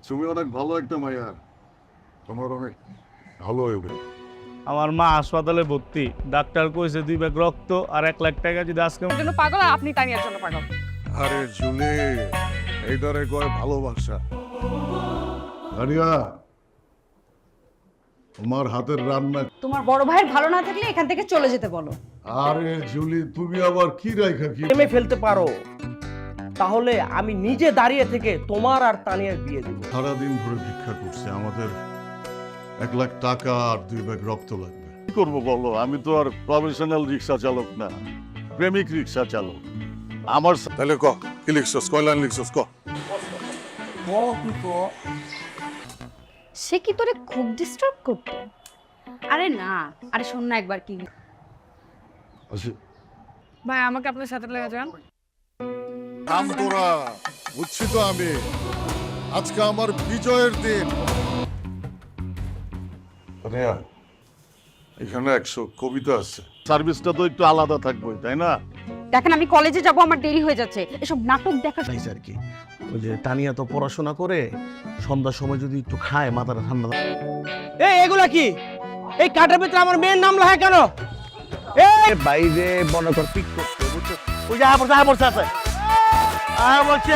তুমি অনেক ভালো একটা মাইয়া, তোমার অনেক ভালো হইবে। আমার মা হাসপাতালে ভর্তি, ডাক্তার কইছে 2 ব্যাগ রক্ত আর 1 লাখ টাকা যদি আজকে। জন্য পাগল, আর আপনি তানিয়ার জন্য পাগল। আরে জুলি, এইটারে কয় ভালোবাসা। তানিয়া, তোমার হাতের রান্না। তোমার বড় ভাইয়ের ভালো না থাকলে এখান থেকে চলে যেতে বলো। আরে জুলি, তুমি আবার কি রাইখা কি প্রেমে ফেলতে পারো, তাহলে আমি নিজে দাঁড়িয়ে থেকে তোমার আর তানিয়ার বিয়ে দিব। সারাদিন ধরে ভিক্ষা করছে, আমাদের 1 লাখ টাকা আর 2 ব্যাগ রক্ত লাগবে। কি করবো বলো, আমি তো আর প্রফেশনাল রিক্সা চালক না, প্রেমিক রিক্সা চালক। আমার তাহলে ক কি লিখছস, কয় লাইন লিখছস ক। সে কি তোরে খুব ডিস্টার্ব করতো? আরে না, আরে শোন না একবার কি। ভাই আমাকে আপনার সাথে লেগে যান। কাম তোরা, বুঝছি তো আমি, আজকে আমার বিজয়ের দিন। এখানে 100 কবিতা আছে, সার্ভিসটা তো একটু আলাদা থাকবে, তাই না? দেখেন আমি কলেজে যাব, আমার দেরি হয়ে যাচ্ছে, এসব নাটক দেখা। আর কি ওই যে তানিয়া তো পড়াশোনা করে, সন্ধ্যার সময় যদি একটু খায় মাথাটা ঠান্ডা। এই এগুলা কি? এই কাটার ভিতরে আমার মেয়ের নাম লেখা কেন? এই বাইরে মনে কর পিক করতে, বুঝছো? ওই যে আবার আছে বলছে